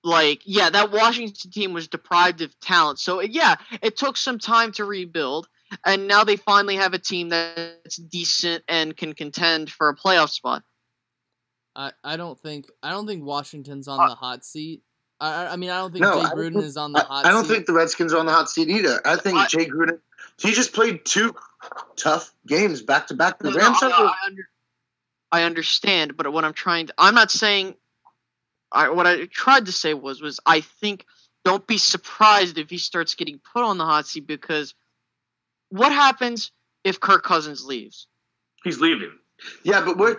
that Washington team was deprived of talent. So, yeah, it took some time to rebuild, and now they finally have a team that's decent and can contend for a playoff spot. I don't think Washington's on the hot seat. I don't think Jay Gruden is on the hot seat. I don't think the Redskins are on the hot seat either. I think Jay Gruden, he just played 2 tough games back to back. The Rams I understand, but what I'm not saying. What I tried to say was I think don't be surprised if he starts getting put on the hot seat, because what happens if Kirk Cousins leaves? He's leaving. Yeah, but we're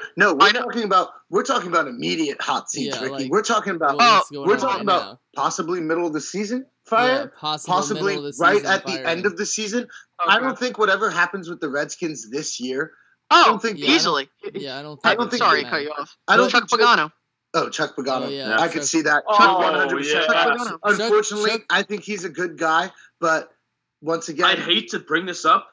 talking about immediate hot seats, Ricky. We're talking about possibly middle of the season fire, possibly right at the end of the season. Okay. I don't think whatever happens with the Redskins this year. I don't think easily. I don't think. Sorry, cut you off. Chuck Pagano. Oh, Chuck Pagano. Oh, yeah. I could see that. 100%. Unfortunately, I think he's a good guy, but once again, I'd hate to bring this up.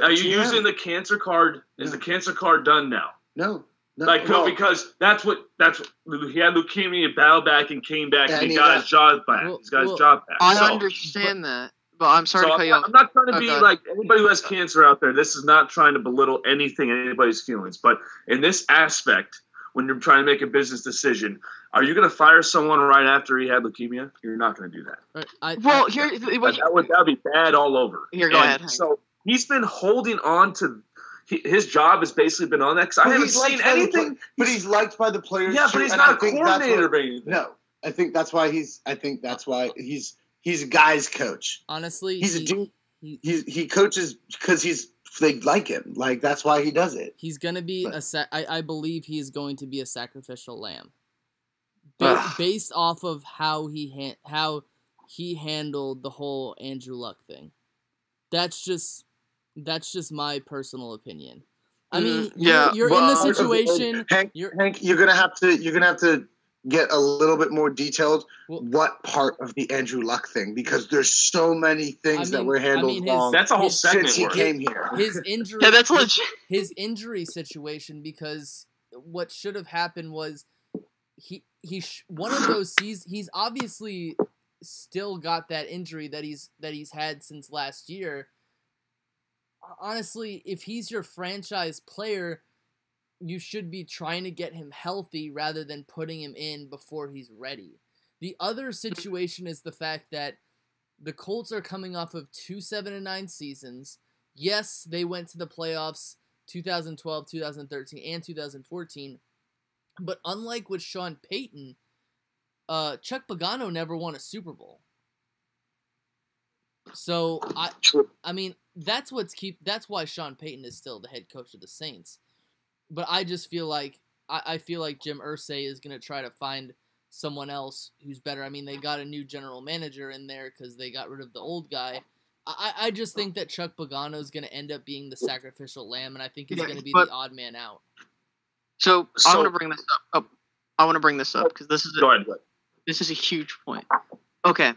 Are you using the cancer card? Is the cancer card done now? No. Because that's what he had leukemia, battled back, and came back, and he got his job back. He's got his job back. I understand that, but I'm sorry to cut you off. I'm not trying to be like anybody who has cancer out there. This is not trying to belittle anything in anybody's feelings, but in this aspect, when you're trying to make a business decision, are you going to fire someone right after he had leukemia? You're not going to do that. That would be bad all over. Here, go ahead. So he's been holding on to his job has basically been on that because I haven't seen anything. But he's liked by the players. Yeah, but he's not a coordinator. No, I think that's why he's a guy's coach. Honestly, he coaches because they like him. Like that's why he does it. He's gonna be I believe he is going to be a sacrificial lamb, based off of how he handled the whole Andrew Luck thing. That's just my personal opinion. I mean, you're in the situation. Hank, you're gonna have to get a little bit more detailed. What part of the Andrew Luck thing? Because there's so many things that were handled wrong. That's a whole segment since he came here. His injury. That's legit. His injury situation, because what should have happened was one of those seasons. He's obviously still got that injury that he's had since last year. Honestly, if he's your franchise player, you should be trying to get him healthy rather than putting him in before he's ready. The other situation is the fact that the Colts are coming off of 2 7-9 seasons. Yes, they went to the playoffs 2012, 2013, and 2014. But unlike with Sean Payton, Chuck Pagano never won a Super Bowl. So I mean, that's why Sean Payton is still the head coach of the Saints. But I just feel like I feel like Jim Irsay is going to try to find someone else who's better. I mean, they got a new general manager in there because they got rid of the old guy. I just think that Chuck Pagano is going to end up being the sacrificial lamb, and I think he's going to be the odd man out. So I want to bring this up. I want to bring this up because this is a huge point. Okay.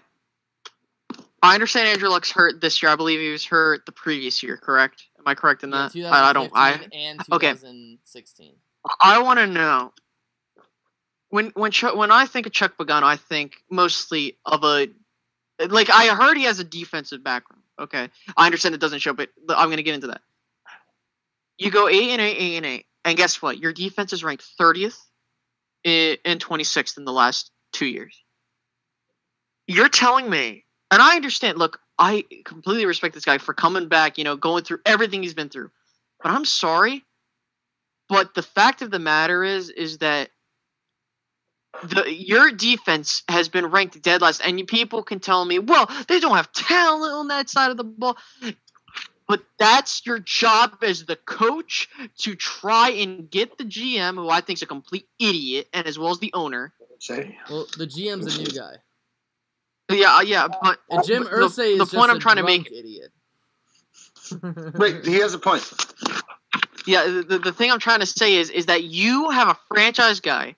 I understand Andrew Luck's hurt this year. I believe he was hurt the previous year, correct? Am I correct in that? Yeah, and 2016. Okay. I want to know when I think of Chuck Pagano, I think mostly of I heard he has a defensive background. Okay, I understand it doesn't show, but I'm going to get into that. You go 8-8, and guess what? Your defense is ranked 30th and 26th in the last 2 years. You're telling me. And I understand, look, I completely respect this guy for coming back, going through everything he's been through. But I'm sorry. But the fact of the matter is that your defense has been ranked dead last. And people can tell me, well, they don't have talent on that side of the ball. But that's your job as the coach to try and get the GM, who I think is a complete idiot, and as well as the owner. Well, the GM's a new guy. Yeah, but Jim Irsay is the point I'm trying to make. Idiot. Wait, he has a point. Yeah, the thing I'm trying to say is that you have a franchise guy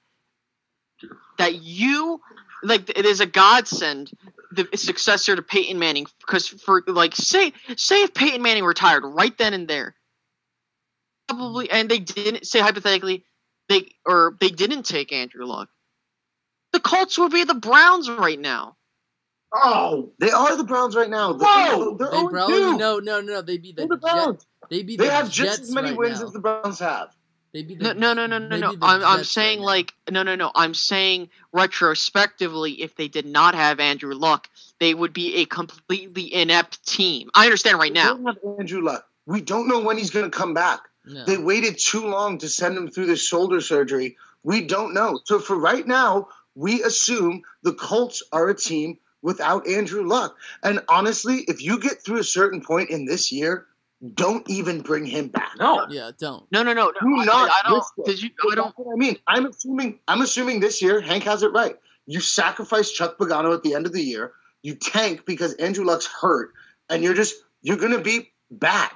that you like. It is a godsend, the successor to Peyton Manning, because for say if Peyton Manning retired right then and there, probably, and they didn't say hypothetically they didn't take Andrew Luck. The Colts would be the Browns right now. Oh, they are the Browns right now. Whoa! They're no. They'd be the Browns. They have just as many wins as the Browns have. No. I'm saying no. I'm saying retrospectively, if they did not have Andrew Luck, they would be a completely inept team. I understand right now. We don't have Andrew Luck. We don't know when he's going to come back. No. They waited too long to send him through the shoulder surgery. We don't know. So for right now, we assume the Colts are a team without Andrew Luck. And honestly, if you get through a certain point in this year, don't even bring him back. No. Yeah, don't. No. I don't. That's what I mean. I'm assuming this year, Hank has it right. You sacrifice Chuck Pagano at the end of the year. You tank because Andrew Luck's hurt, and you're going to be bad.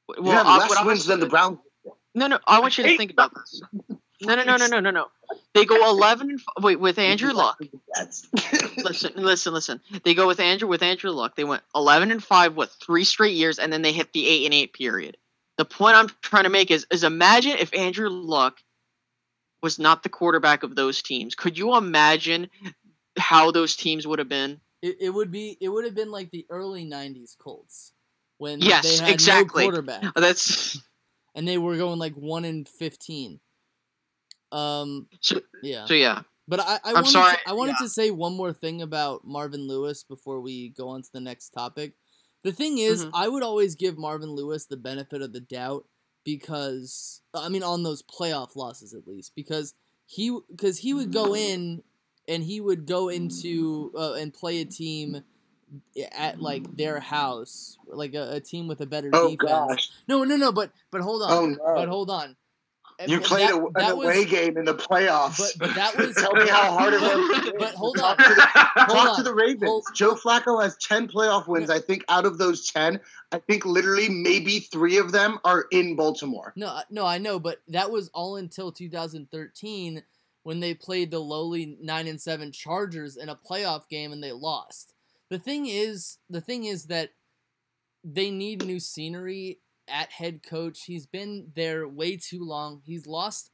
Well, you have less wins than the Browns. No. I want you to think about this. No. They go 11-5 with Andrew Luck. Listen. They go with Andrew Luck. They went 11-5 3 straight years, and then they hit the 8-8 period. The point I'm trying to make is imagine if Andrew Luck was not the quarterback of those teams. Could you imagine how those teams would have been? It would have been like the early '90s Colts when they had exactly. no quarterback. And they were going like 1-15. Yeah. But I wanted to say one more thing about Marvin Lewis before we go on to the next topic. The thing is, I would always give Marvin Lewis the benefit of the doubt because, on those playoff losses at least, because he would go in and he would go into and play a team at like their house, like a team with a better defense. Gosh. No, but hold on. But hold on. You played an away game in the playoffs. But that was tell me how hard it was. But hold on. Talk to the Ravens. Joe Flacco has 10 playoff wins. I think out of those 10, I think literally maybe 3 of them are in Baltimore. No, I know, but that was all until 2013 when they played the lowly 9-7 Chargers in a playoff game and they lost. The thing is that they need new scenery at head coach. He's been there way too long. He's lost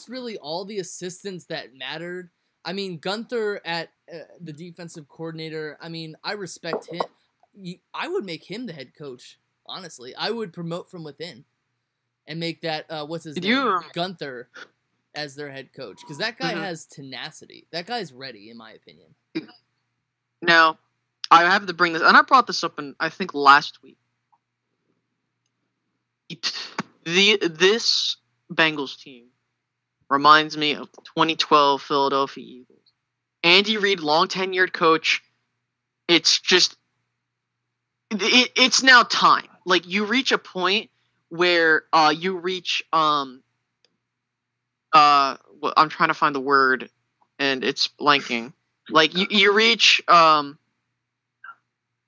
really all the assistants that mattered. Gunther at the defensive coordinator, I respect him. I would make him the head coach, honestly. I would promote from within and make that, what's his name? Gunther as their head coach. Because that guy has tenacity. That guy's ready, in my opinion. Now, I have to bring this, and I brought this up I think last week. This Bengals team reminds me of the 2012 Philadelphia Eagles. Andy Reid, long tenured coach. It's just it's now time. Like you reach a point where you reach I'm trying to find the word and it's blanking. Like you reach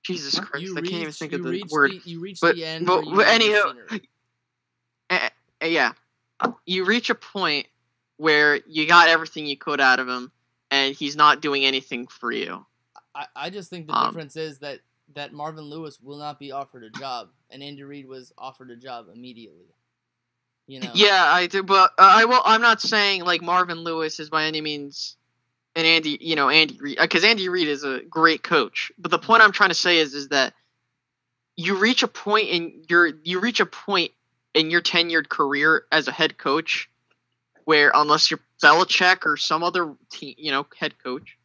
Jesus Christ, I can't even think of the word. You reach the end. But anyhow, yeah, you reach a point where you got everything you could out of him, and he's not doing anything for you. I just think the difference is that Marvin Lewis will not be offered a job, and Andy Reid was offered a job immediately. You know. Yeah, I do, but I'm not saying like Marvin Lewis is by any means. And Andy Reid, because Andy Reid is a great coach. But the point I'm trying to say is that you reach a point in your tenured career as a head coach, where unless you're Belichick or some other team, head coach,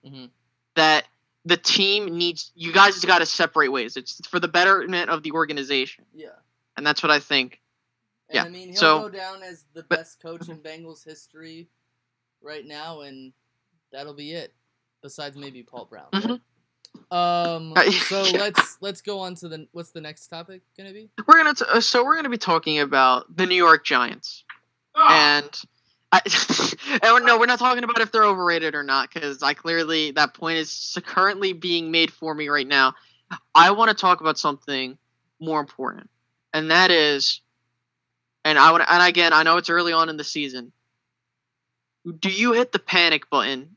that the team needs you guys got to separate ways. It's for the betterment of the organization. Yeah, and that's what I think. And yeah, he'll go down as the best coach in Bengals history right now, and that'll be it. Besides maybe Paul Brown. So let's go on to what's the next topic gonna be? We're gonna be talking about the New York Giants, and no, we're not talking about if they're overrated or not, because that point is currently being made for me right now. I want to talk about something more important, and that is, and again, I know it's early on in the season. Do you hit the panic button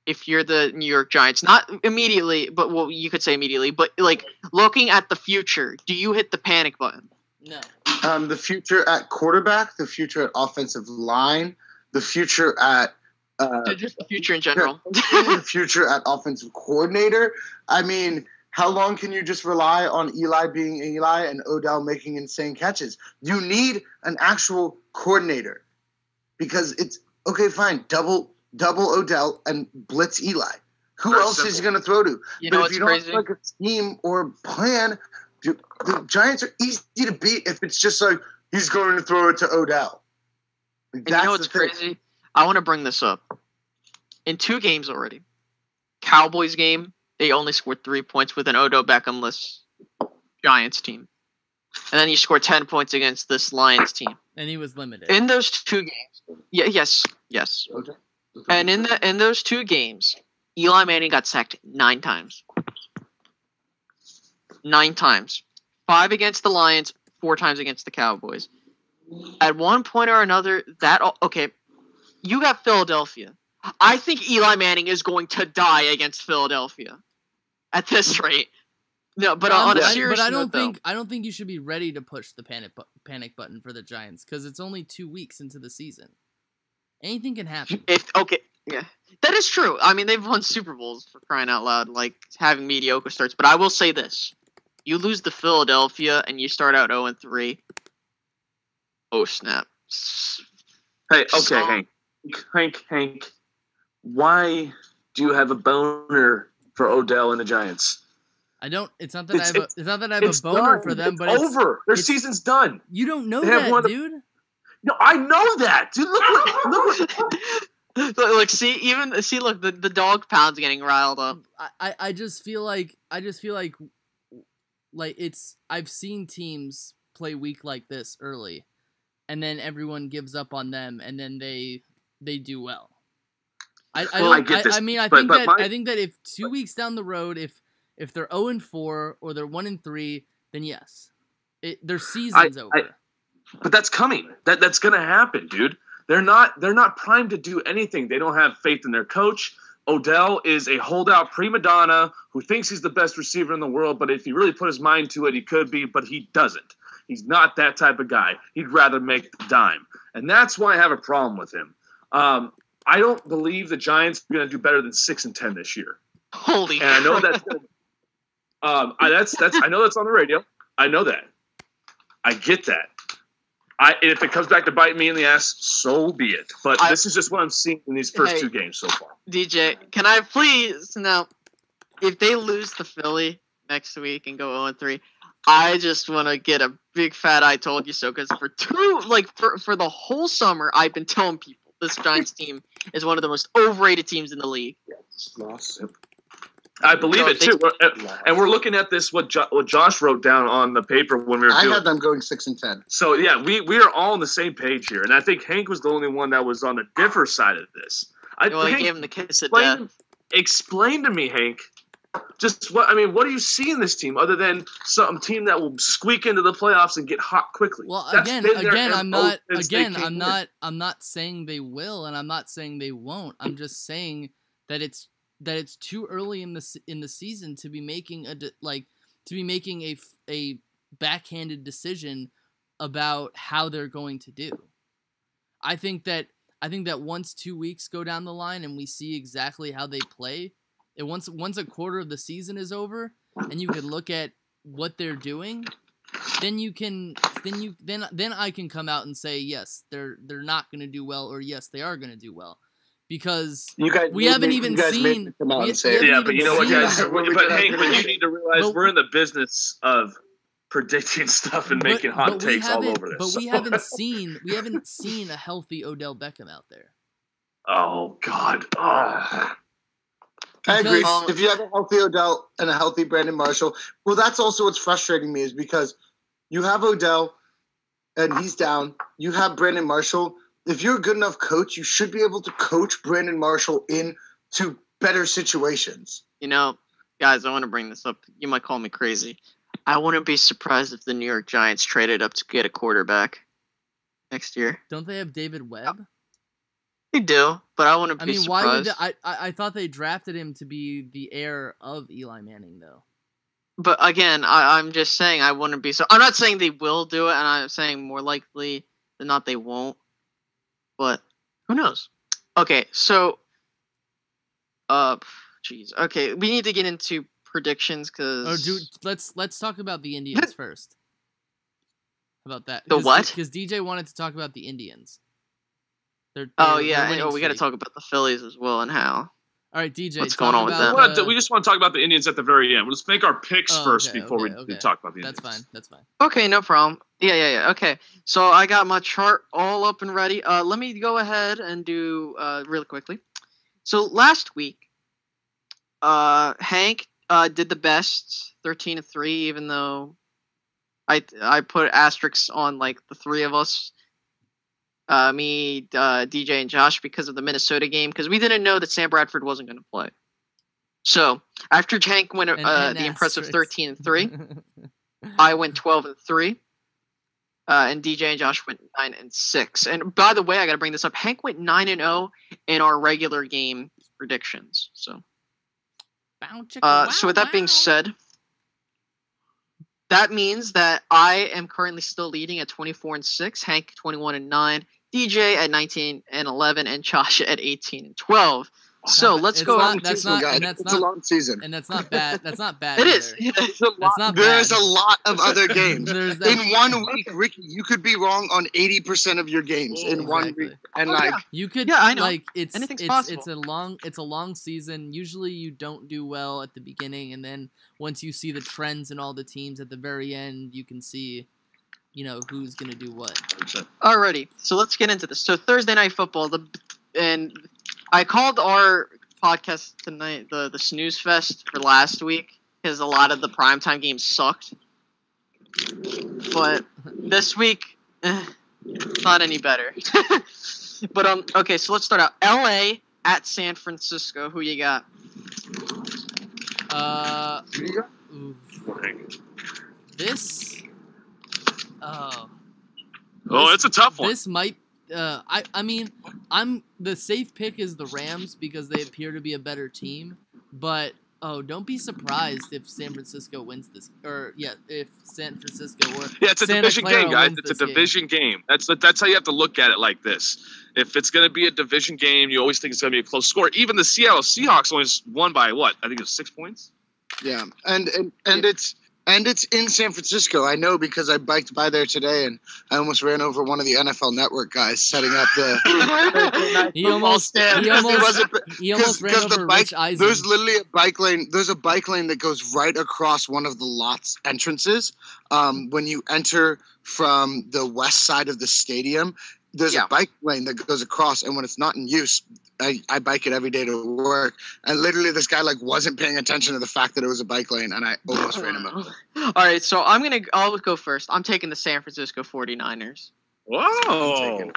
if you're the New York Giants? Not immediately, but you could say immediately, but like looking at the future, do you hit the panic button? No. The future at quarterback, the future at offensive line, the future at Just the future in general. The future at offensive coordinator. I mean, how long can you just rely on Eli being Eli and Odell making insane catches? You need an actual coordinator because it's okay. Fine, double Odell and blitz Eli. Who else is he going to throw to? But if you don't have like a scheme or plan, the Giants are easy to beat if it's just like he's going to throw it to Odell. And you know what's crazy? I want to bring this up. In 2 games already, Cowboys game, they only scored 3 points with an Odell Beckham-less Giants team. And then you scored 10 points against this Lions team. And he was limited. In those 2 games. Yes. Okay. And in those 2 games, Eli Manning got sacked 9 times. 9 times. 5 against the Lions, 4 times against the Cowboys. At one point or another, you got Philadelphia. I think Eli Manning is going to die against Philadelphia at this rate. No, but on a serious note, I don't think you should be ready to push the panic button for the Giants because it's only 2 weeks into the season. Anything can happen. Yeah, that is true. I mean, they've won Super Bowls for crying out loud, like having mediocre starts. But I will say this: you lose to Philadelphia and you start out 0-3. Oh snap! Hey, okay, Hank. Why do you have a boner for Odell and the Giants? I don't. It's not that I have a boner done. for them, it's but over. Their season's done. You don't know that, dude. No, I know that, dude. Look, look, the dog pound's getting riled up. I just feel like I've seen teams play weak like this early, and then everyone gives up on them, and then they do well. I get this. I mean, I think that if 2 weeks down the road, if they're 0-4 or they're 1-3, then yes, their season's over. But that's coming. That's gonna happen, dude. They're not primed to do anything. They don't have faith in their coach. Odell is a holdout prima donna who thinks he's the best receiver in the world, but if he really put his mind to it, he could be, but he doesn't. He's not that type of guy. He'd rather make the dime. And that's why I have a problem with him. I don't believe the Giants are going to do better than 6-10 this year. Holy crap. And I know that's I know that's on the radio. I know that. I get that. If it comes back to bite me in the ass, so be it. But this is just what I'm seeing in these first 2 games so far. DJ, can I please now, if they lose to Philly next week and go 0-3, I just want to get a big fat I told you so, because for the whole summer, I've been telling people this Giants team is one of the most overrated teams in the league. I believe it too, and we're looking at this. What Josh wrote down on the paper when we were. I had them going 6-10. So yeah, we are all on the same page here, and I think Hank was the only one that was on the differ side of this. I gave him the kiss of death. Explain to me, Hank. Just what do you see in this team other than some team that will squeak into the playoffs and get hot quickly? Well, again, I'm not saying they will, and I'm not saying they won't. I'm just saying that it's too early in the season to be making a backhanded decision about how they're going to do. I think that once 2 weeks go down the line and we see exactly how they play, and once a quarter of the season is over and you can look at what they're doing, then I can come out and say yes, they're not going to do well, or yes, they are going to do well. Because we haven't even seen. Yeah, but you know what, guys? But Hank, you need to realize we're in the business of predicting stuff and making hot takes all over this. But we haven't seen a healthy Odell Beckham out there. Oh God! Oh. I agree. If you have a healthy Odell and a healthy Brandon Marshall, well, that's also what's frustrating me, is because you have Odell and he's down. You have Brandon Marshall. If you're a good enough coach, you should be able to coach Brandon Marshall into better situations. You know, guys, I want to bring this up. You might call me crazy. I wouldn't be surprised if the New York Giants traded up to get a quarterback next year. Don't they have David Webb? They do, but I wouldn't be surprised. Why would I thought they drafted him to be the heir of Eli Manning, though. But again, I'm just saying I wouldn't be so. I'm not saying they will do it, and I'm saying more likely than not they won't. But who knows? Okay, so, jeez. Okay, we need to get into predictions because. Let's talk about the Indians first. How about that? The what? Because DJ wanted to talk about the Indians. We got to talk about the Phillies as well and how. All right, DJ. What's going on with them? We just want to talk about the Indians at the very end. Let's make our picks first before we talk about the Indians. That's fine. Okay, no problem. Yeah. Okay, so I got my chart all up and ready. Let me go ahead and do really quickly. So last week, Hank did the best, 13-3, even though I put asterisks on like the three of us. Me, DJ, and Josh, because of the Minnesota game, because we didn't know that Sam Bradford wasn't going to play. So after Hank went the impressive 13-3, I went 12-3, and DJ and Josh went 9-6. And by the way, I got to bring this up. Hank went 9-0 in our regular game predictions. So, so with that being said, that means that I am currently still leading at 24-6. Hank 21-9. DJ at 19-11, and Josh at 18-12. So let's go on. It's a long season, and that's not bad. That's not bad. It is. It's a lot. There's a lot of other games. In 1 week, Ricky, you could be wrong on 80% of your games in 1 week, and you could. Yeah, I know. Like anything's possible. It's a long season. Usually, you don't do well at the beginning, and then once you see the trends in all the teams at the very end, you can see. Who's going to do what. Alrighty, so let's get into this. So Thursday Night Football, and I called our podcast tonight the Snooze Fest for last week because a lot of the primetime games sucked. But this week, not any better. But okay, so let's start out. LA at San Francisco. Who you got? This. It's a tough one. This might. I mean, the safe pick is the Rams because they appear to be a better team. But don't be surprised if San Francisco wins this, if San Francisco or it's a Santa division Clara game, guys. It's a division game. That's how you have to look at it like this. If it's going to be a division game, you always think it's going to be a close score. Even the Seattle Seahawks only won by what? I think it was 6 points. Yeah, and it's in San Francisco. I know because I biked by there today, and I almost ran over one of the NFL Network guys setting up the. He almost ran over Rich Eisen. There's literally a bike lane. There's a bike lane that goes right across one of the lot's entrances. When you enter from the west side of the stadium, there's a bike lane that goes across, and when it's not in use, I bike it every day to work, and literally this guy wasn't paying attention to the fact that it was a bike lane, and I almost ran him over. All right, so I'll go first. I'm taking the San Francisco 49ers. Whoa.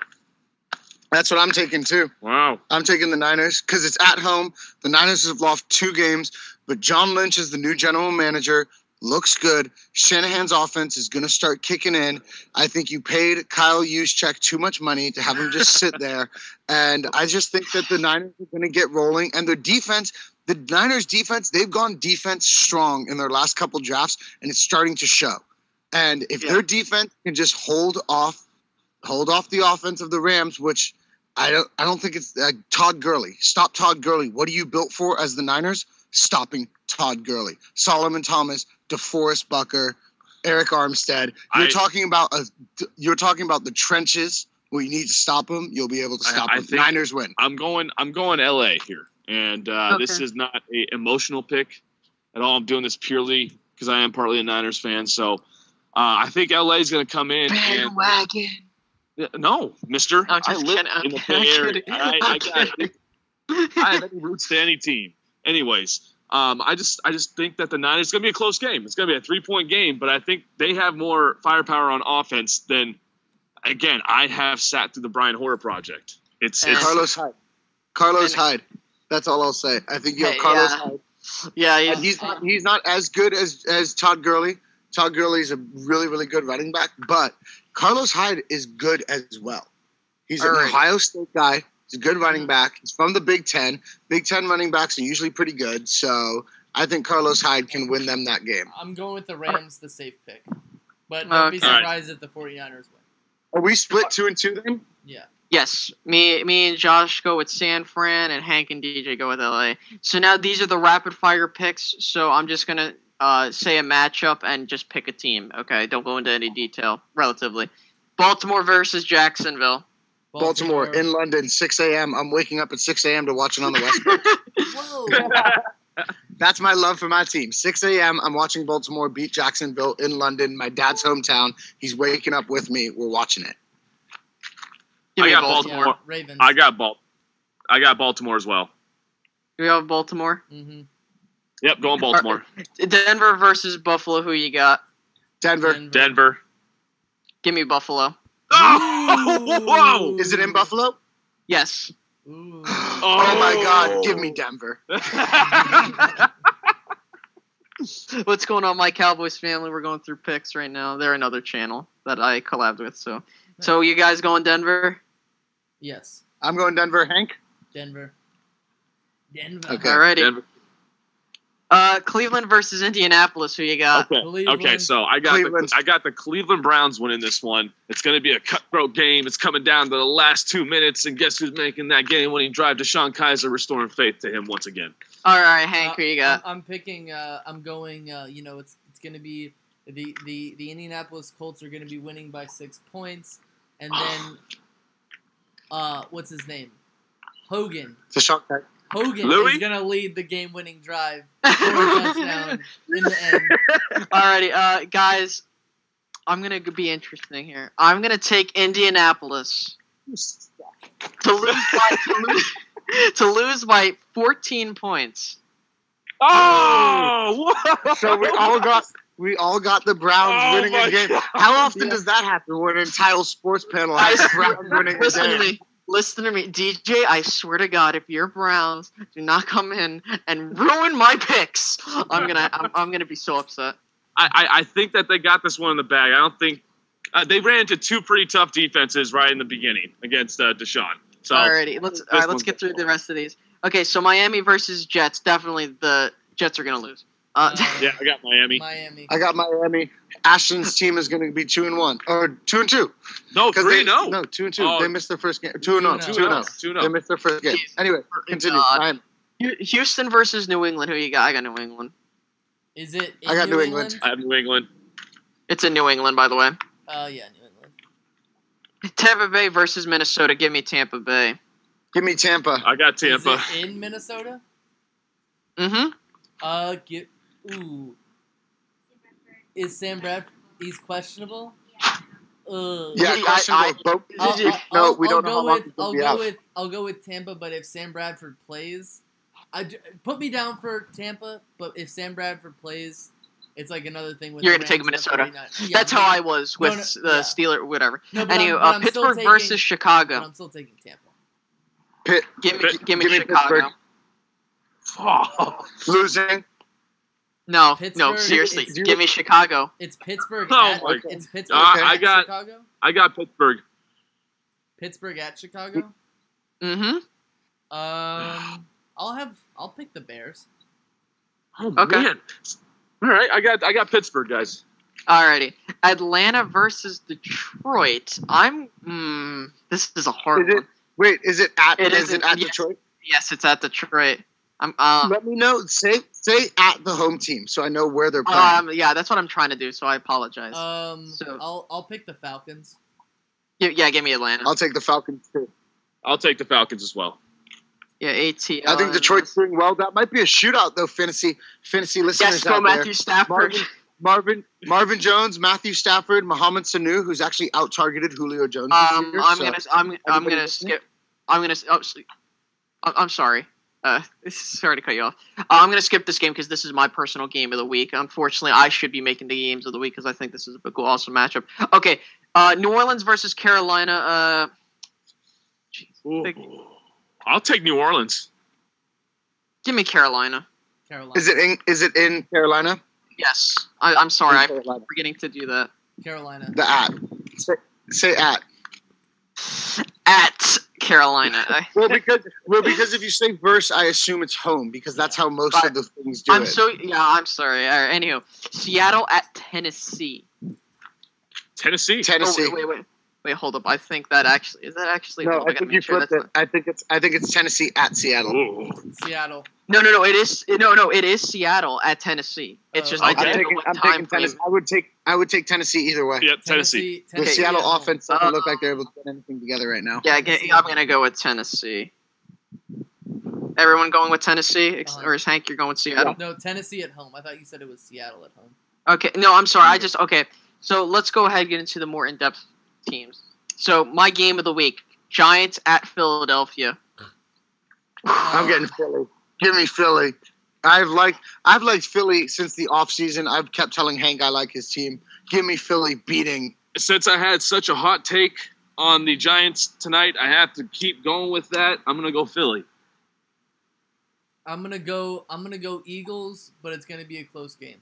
That's what I'm taking too. Wow. I'm taking the Niners because it's at home. The Niners have lost 2 games, but John Lynch is the new general manager. Looks good. Shanahan's offense is going to start kicking in. I think you paid Kyle Juszczyk too much money to have him just sit there. And I just think that the Niners are going to get rolling. And their defense, the Niners defense, they've gone defense strong in their last couple drafts, and it's starting to show. And if their defense can just hold off the offense of the Rams, which I don't think it's Todd Gurley. Stop Todd Gurley. What are you built for as the Niners? Stopping Todd Gurley. Solomon Thomas, DeForest Buckner, Eric Armstead. You're talking about the trenches where you need to stop them. You'll be able to stop them. Niners win. I'm going LA here, and this is not an emotional pick at all. I'm doing this purely because I am partly a Niners fan. So I think LA is going to come in. Bandwagon. No, Mister. I live in the Bay Area. I have any roots to any team. Anyways. I just think that the Niners, it's going to be a close game. It's going to be a 3-point game, but I think they have more firepower on offense than, again, I have sat through the Brian Hoyer project. It's Carlos Hyde. Carlos Hyde. That's all I'll say. I think you have Carlos Hyde. Yeah. He's not as good as Todd Gurley. Todd Gurley is a really, really good running back, but Carlos Hyde is good as well. He's an Ohio State guy. He's a good running back. He's from the Big Ten. Big Ten running backs are usually pretty good. So I think Carlos Hyde can win them that game. I'm going with the Rams, the safe pick. But don't be surprised if the 49ers win. Are we split 2-2 then? Yeah. Yes, me and Josh go with San Fran, and Hank and DJ go with LA. So now these are the rapid fire picks. So I'm just gonna say a matchup and just pick a team. Okay, don't go into any detail. Relatively, Baltimore versus Jacksonville. Baltimore in London, 6 a.m. I'm waking up at 6 a.m. to watch it on the West Coast. Whoa. That's my love for my team. 6 a.m. I'm watching Baltimore beat Jacksonville in London, my dad's hometown. He's waking up with me. We're watching it. I got Baltimore. Yeah, Ravens. I got Baltimore as well. Do we have Baltimore? Mm-hmm. Yep, going Baltimore. Denver versus Buffalo. Who you got? Denver. Give me Buffalo. Oh, whoa! Is it in Buffalo? Yes. Ooh. Oh my God! Give me Denver. What's going on, my Cowboys family? We're going through picks right now. They're another channel that I collabed with. So you guys going Denver? Yes. I'm going Denver. Hank? Denver. Okay. Alrighty. Denver. Cleveland versus Indianapolis. Who you got? Okay. So I got the Cleveland Browns winning this one. It's going to be a cutthroat game. It's coming down to the last 2 minutes, and guess who's making that game-winning drive? DeShone Kizer, restoring faith to him once again. All right, Hank. Who you got? I'm picking. I'm going. It's going to be the Indianapolis Colts are going to be winning by 6 points, and then what's his name? Hogan. DeShone Kizer. Hogan Louis? is going to lead the game-winning drive for a touchdown in the end. Alrighty, guys, I'm going to be interesting here. I'm going to take Indianapolis to lose by 14 points. Oh! Whoa! So we all got the Browns winning a game. God. How often does that happen when an entire sports panel has the Browns winning a game? Listen to me, DJ. I swear to God, if your Browns do not come in and ruin my picks, I'm gonna be so upset. I think that they got this one in the bag. I don't think they ran into two pretty tough defenses right in the beginning against DeShone. So alrighty, let's get through the rest of these. Okay, so Miami versus Jets. Definitely the Jets are gonna lose. Yeah, I got Miami. I got Miami. Ashton's team is going to be 2-1 or 2-2. No, 3-0. No, 2-2. Oh. They missed their first game. 2-0. They missed their first game. Anyway, continue. Houston versus New England. Who you got? I got New England. Is it? I got New England. I have New England. It's in New England, by the way. Yeah, New England. Tampa Bay versus Minnesota. Give me Tampa Bay. Give me Tampa. I got Tampa. Is it in Minnesota? Mm-hmm. Ooh. Is Sam Bradford? He's questionable. Yeah, questionable. We don't know how long he'll be out. I'll go with Tampa, but if Sam Bradford plays, put me down for Tampa. But if Sam Bradford plays, it's like another thing with. You're gonna take Minnesota. That's how I was with the Steelers, whatever. Anyway, Pittsburgh versus Chicago. I'm still taking Tampa. Give me Chicago. Oh. Losing. No, seriously. Give me Chicago. It's Pittsburgh. It's Pittsburgh. Chicago. I got Pittsburgh. Pittsburgh at Chicago. Mm-hmm. I'll pick the Bears. Oh man. All right, I got Pittsburgh, guys. Alrighty. Atlanta versus Detroit. This is a hard one. Wait, is it at Detroit? Yes, it's at Detroit. Let me know. Say at the home team, so I know where they're playing. Yeah, that's what I'm trying to do. So I apologize. I'll pick the Falcons. Yeah, give me Atlanta. I'll take the Falcons too. I'll take the Falcons as well. Yeah, ATL. I think Detroit's doing well. That might be a shootout though. Fantasy listeners. Yes, go Matthew Stafford. Marvin Jones, Matthew Stafford, Mohamed Sanu, who's actually out targeted Julio Jones. I'm sorry. Sorry to cut you off. I'm going to skip this game because this is my personal game of the week. Unfortunately, I should be making the games of the week because I think this is a cool, awesome matchup. Okay, New Orleans versus Carolina. I'll take New Orleans. Give me Carolina. Is it in Carolina? Yes. I'm sorry. I'm forgetting to do that. Carolina. The at. Say at. At Carolina. Well, because if you say verse, I assume it's home because that's how most of the things do it. I'm sorry. All right, anywho, Seattle at Tennessee. Tennessee. Oh, wait. Wait, hold up. I think that actually is that actually. No, I think you flipped it. I think it's Tennessee at Seattle. Ooh. Seattle. No. It is It is Seattle at Tennessee. It's just I'm taking Tennessee. I would take Tennessee either way. Yep, Tennessee. The Seattle offense doesn't look like they're able to put anything together right now. Yeah, I'm gonna go with Tennessee. Everyone going with Tennessee, or is Hank? You're going with Seattle? No, Tennessee at home. I thought you said it was Seattle at home. Okay, no, I'm sorry. Okay. So let's go ahead and get into the more in-depth teams. So my game of the week: Giants at Philadelphia. I'm getting Philly. Give me Philly. I've liked Philly since the offseason. I've kept telling Hank I like his team. Give me Philly beating. Since I had such a hot take on the Giants tonight, I have to keep going with that. I'm gonna go Philly. I'm gonna go Eagles, but it's gonna be a close game.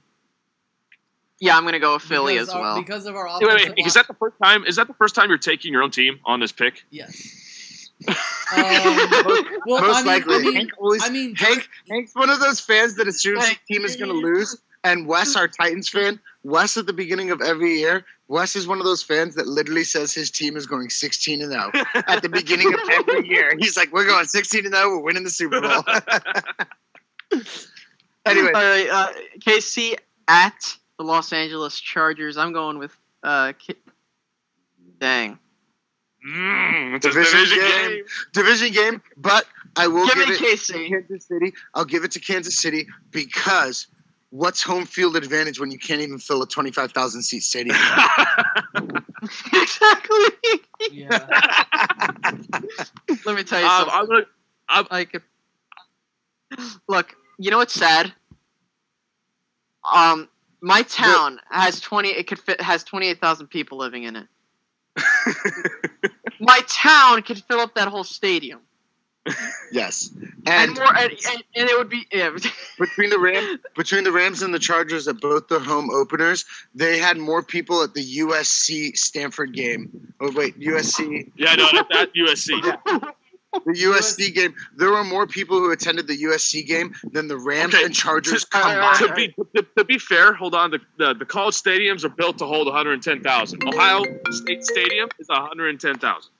Yeah, I'm gonna go with Philly as well. Because of our offensive Is that the first time? Is that the first time you're taking your own team on this pick? Yes. Most likely. Hank's one of those fans that assumes his team is going to lose. And Wes, our Titans fan, Wes at the beginning of every year, Wes is one of those fans that literally says his team is going 16-0 at the beginning of every year. He's like, we're going 16-0, we're winning the Super Bowl. Anyway. All right, KC at the Los Angeles Chargers. I'm going with dang. It's a division game, but I will give it KC. to Kansas City. I'll give it to Kansas City because what's home field advantage when you can't even fill a 25,000 seat stadium? Exactly. Yeah. Let me tell you something. Look, you know what's sad? My town has 28,000 people living in it. My town could fill up that whole stadium. Yes, and it would be between the Rams and the Chargers at both their home openers, they had more people at the USC Stanford game. Oh wait, USC. Yeah, no, at USC. The USC game. There were more people who attended the USC game than the Rams and Chargers combined. To be fair, hold on. The college stadiums are built to hold 110,000. Ohio State Stadium is 110,000.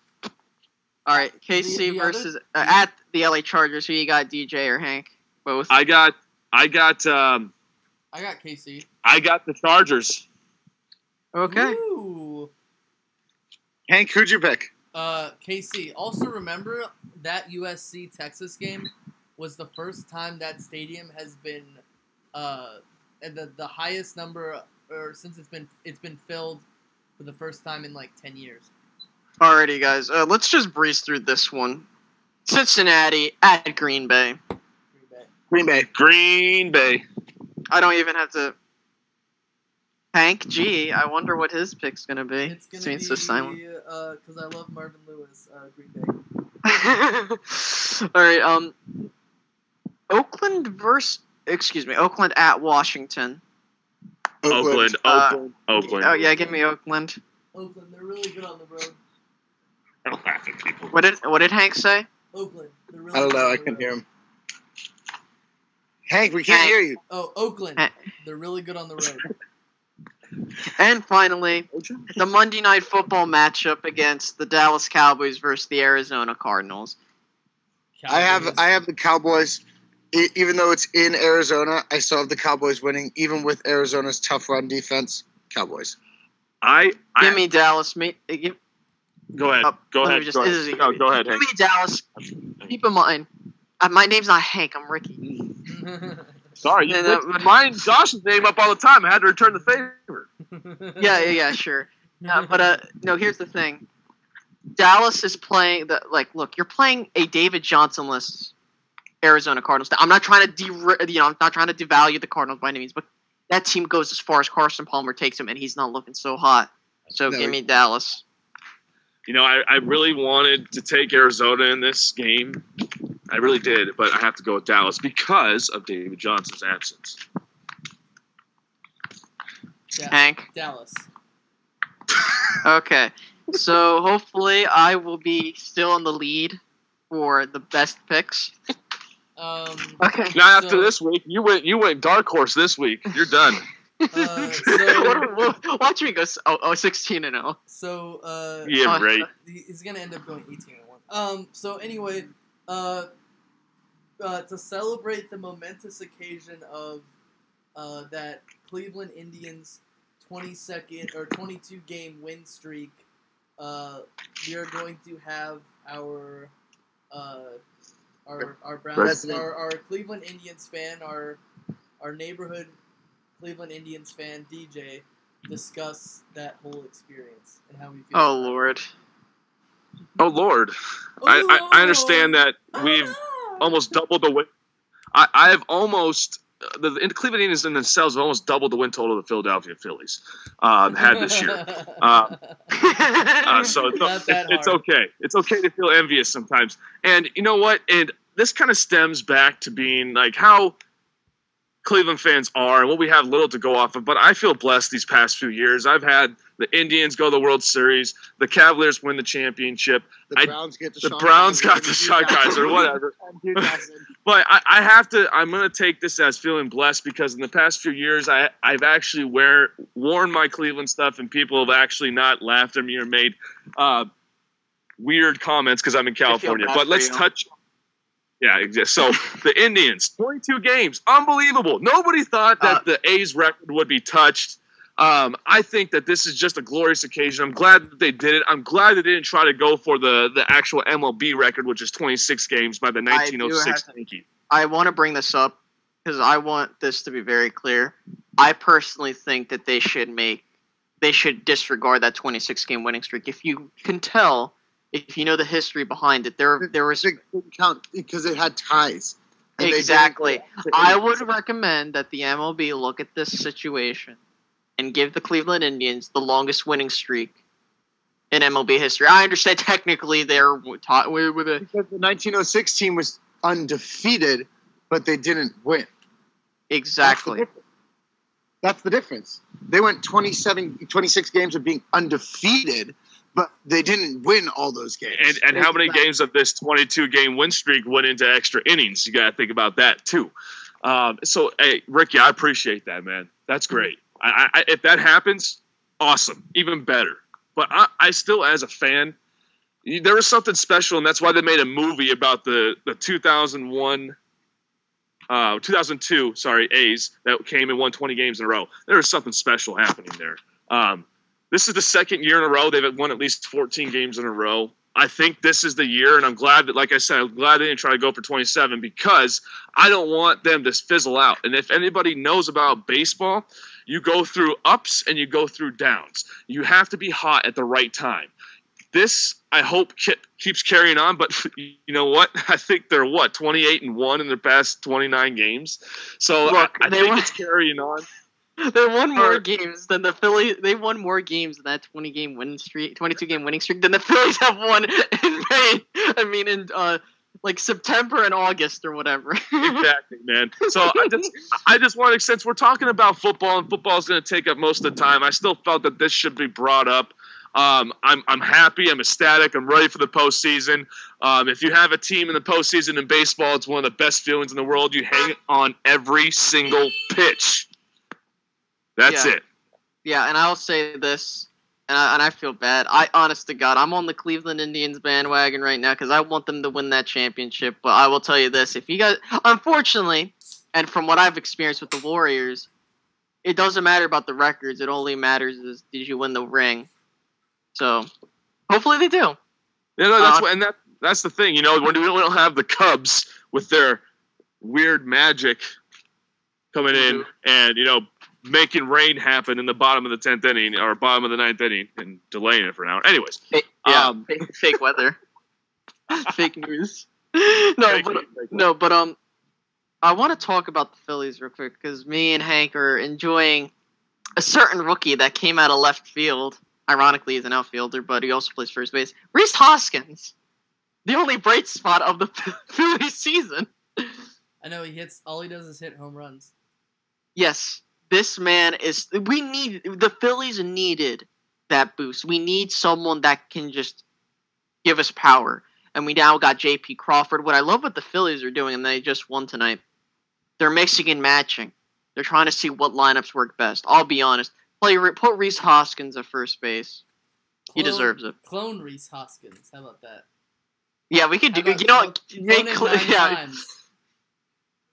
All right, KC versus at the LA Chargers. Who you got, DJ or Hank? Both. I got KC. I got the Chargers. Okay. Ooh. Hank, who'd you pick? KC. Also remember that USC Texas game was the first time that stadium has been the highest number, or since it's been filled for the first time in like 10 years. Alrighty, guys. Let's just breeze through this one. Cincinnati at Green Bay. Green Bay. I don't even have to. Hank G. I wonder what his pick's gonna be. It's gonna be because I love Marvin Lewis. Green Bay. All right. Oakland at Washington. Oakland. Oh yeah, give me Oakland. Oakland, they're really good on the road. I don't laugh at people. What did Hank say? Oakland. They're really I don't know. I can hear him. Hank, we can't hear you. Oh, Oakland. They're really good on the road. And finally, the Monday Night Football matchup against the Dallas Cowboys versus the Arizona Cardinals. I have the Cowboys. Even though it's in Arizona, I still have the Cowboys winning, even with Arizona's tough run defense. Cowboys. Give me Dallas. Go ahead. Go ahead. Go ahead. Give me Dallas. Keep in mind, my name's not Hank. I'm Ricky. Sorry, mine Josh's name up all the time. I had to return the favor. Yeah, sure. But no, here's the thing. Dallas is playing look, you're playing a David Johnson-less Arizona Cardinals. I'm not trying to I'm not trying to devalue the Cardinals by any means, but that team goes as far as Carson Palmer takes him, and he's not looking so hot. So give me Dallas. I really wanted to take Arizona in this game. I really did, but I have to go with Dallas because of David Johnson's absence. Hank? Dallas. Okay. So hopefully I will be still in the lead for the best picks. Okay. Now after this week, you went dark horse this week. You're done. Watch me go 16-0. So yeah, right. He's gonna end up going 18-1. So anyway, to celebrate the momentous occasion of that Cleveland Indians 22nd or 22 game win streak, we are going to have our Browns, our Cleveland Indians fan, our neighborhood Cleveland Indians fan, DJ, discuss that whole experience and how we feel. Oh Lord. Oh Lord. I understand that we've almost doubled the win. I have almost the Cleveland Indians in themselves have almost doubled the win total of the Philadelphia Phillies had this year. So it's okay. It's okay to feel envious sometimes. And you know what? And this kind of stems back to being like how Cleveland fans are and what we have little to go off of. But I feel blessed these past few years. I've had the Indians go to the World Series. The Cavaliers win the championship. The Browns got the Sean Kaiser or whatever. But I'm going to take this as feeling blessed because in the past few years, I've actually worn my Cleveland stuff and people have actually not laughed at me or made weird comments because I'm in California. But let's touch. Yeah, so the Indians, 22 games, unbelievable. Nobody thought that the A's record would be touched. I think that this is just a glorious occasion. I'm glad that they did it. I'm glad they didn't try to go for the actual MLB record, which is 26 games by the 1906 Yankees. I want to bring this up because I want this to be very clear. I personally think that they should disregard that 26-game winning streak. If you can tell, if you know the history behind it, there was count because it had ties. Exactly. I would recommend that the MLB look at this situation and give the Cleveland Indians the longest winning streak in MLB history. I understand technically they're taught with it because the 1906 team was undefeated, but they didn't win. Exactly. That's the difference. They went 26 games of being undefeated, but they didn't win all those games. And how many games of this 22-game win streak went into extra innings? You got to think about that, too. So, hey, Ricky, I appreciate that, man. That's great. If that happens, awesome. Even better. But I still, as a fan, there was something special, and that's why they made a movie about the 2002, A's that came and won 20 games in a row. There was something special happening there. This is the second year in a row they've won at least 14 games in a row. I think this is the year, and I'm glad that, like I said, I'm glad they didn't try to go for 27 because I don't want them to fizzle out. And if anybody knows about baseball, you go through ups and you go through downs. You have to be hot at the right time. This, I hope, keeps carrying on, but you know what? I think they're, 28-1 in their past 29 games? So I think it's carrying on. They won more games than the Phillies. They won more games in that 22-game winning streak than the Phillies have won in May. I mean, in like September and August or whatever. Exactly, man. So I just wanted, since we're talking about football and football is going to take up most of the time, I still felt that this should be brought up. I'm happy. I'm ecstatic. I'm ready for the postseason. If you have a team in the postseason in baseball, it's one of the best feelings in the world. You hang on every single pitch. That's it. Yeah, and I'll say this, and I feel bad. Honest to God, I'm on the Cleveland Indians bandwagon right now because I want them to win that championship. But I will tell you this: if you guys, unfortunately, and from what I've experienced with the Warriors, it doesn't matter about the records. It only matters is did you win the ring. So hopefully they do. Yeah, no, that's the thing. You know, when we don't have the Cubs with their weird magic coming in and making rain happen in the bottom of the 10th inning or bottom of the 9th inning and delaying it for an hour. Anyways. Fake weather. Fake news. But I want to talk about the Phillies real quick because me and Hank are enjoying a certain rookie that came out of left field. Ironically, he's an outfielder, but he also plays first base. Rhys Hoskins. The only bright spot of the Phillies season. I know, all he does is hit home runs. Yes. This man the Phillies needed that boost. We need someone that can just give us power. And we now got J.P. Crawford. What I love what the Phillies are doing, and they just won tonight, they're mixing and matching. They're trying to see what lineups work best. I'll be honest. Put Rhys Hoskins at first base. He deserves it. Clone Rhys Hoskins. How about that? Yeah, we could do.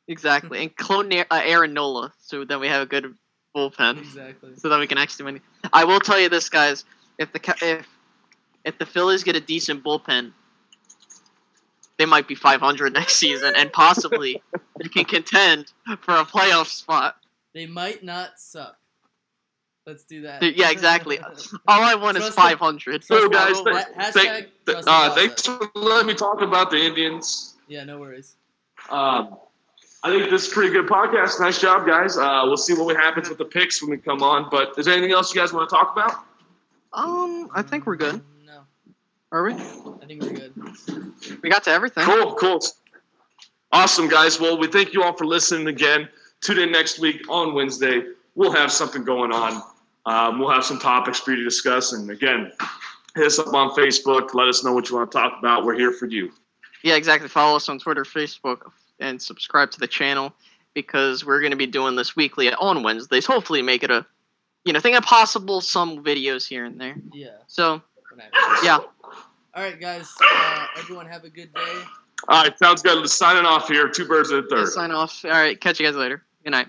Exactly, and clone Aaron Nola, so then we have a good bullpen. Exactly. So that we can actually win. I will tell you this, guys. If the Phillies get a decent bullpen, they might be 500 next season, and possibly they can contend for a playoff spot. They might not suck. Let's do that. Yeah, exactly. All I want is 500. So, guys, thanks for letting me talk about the Indians. Yeah, no worries. I think this is a pretty good podcast. Nice job, guys. We'll see what happens with the picks when we come on. But is there anything else you guys want to talk about? I think we're good. No. Are we? I think we're good. We got to everything. Cool. Awesome, guys. Well, we thank you all for listening again. Tune in next week on Wednesday. We'll have something going on. We'll have some topics for you to discuss. And, again, hit us up on Facebook. Let us know what you want to talk about. We're here for you. Yeah, exactly. Follow us on Twitter, Facebook, and subscribe to the channel because we're going to be doing this weekly on Wednesdays. Hopefully make it a, thing possible, some videos here and there. Yeah. So, yeah. All right, guys. Everyone have a good day. All right, sounds good. Signing off here. Two birds and a third. Sign off. All right, catch you guys later. Good night.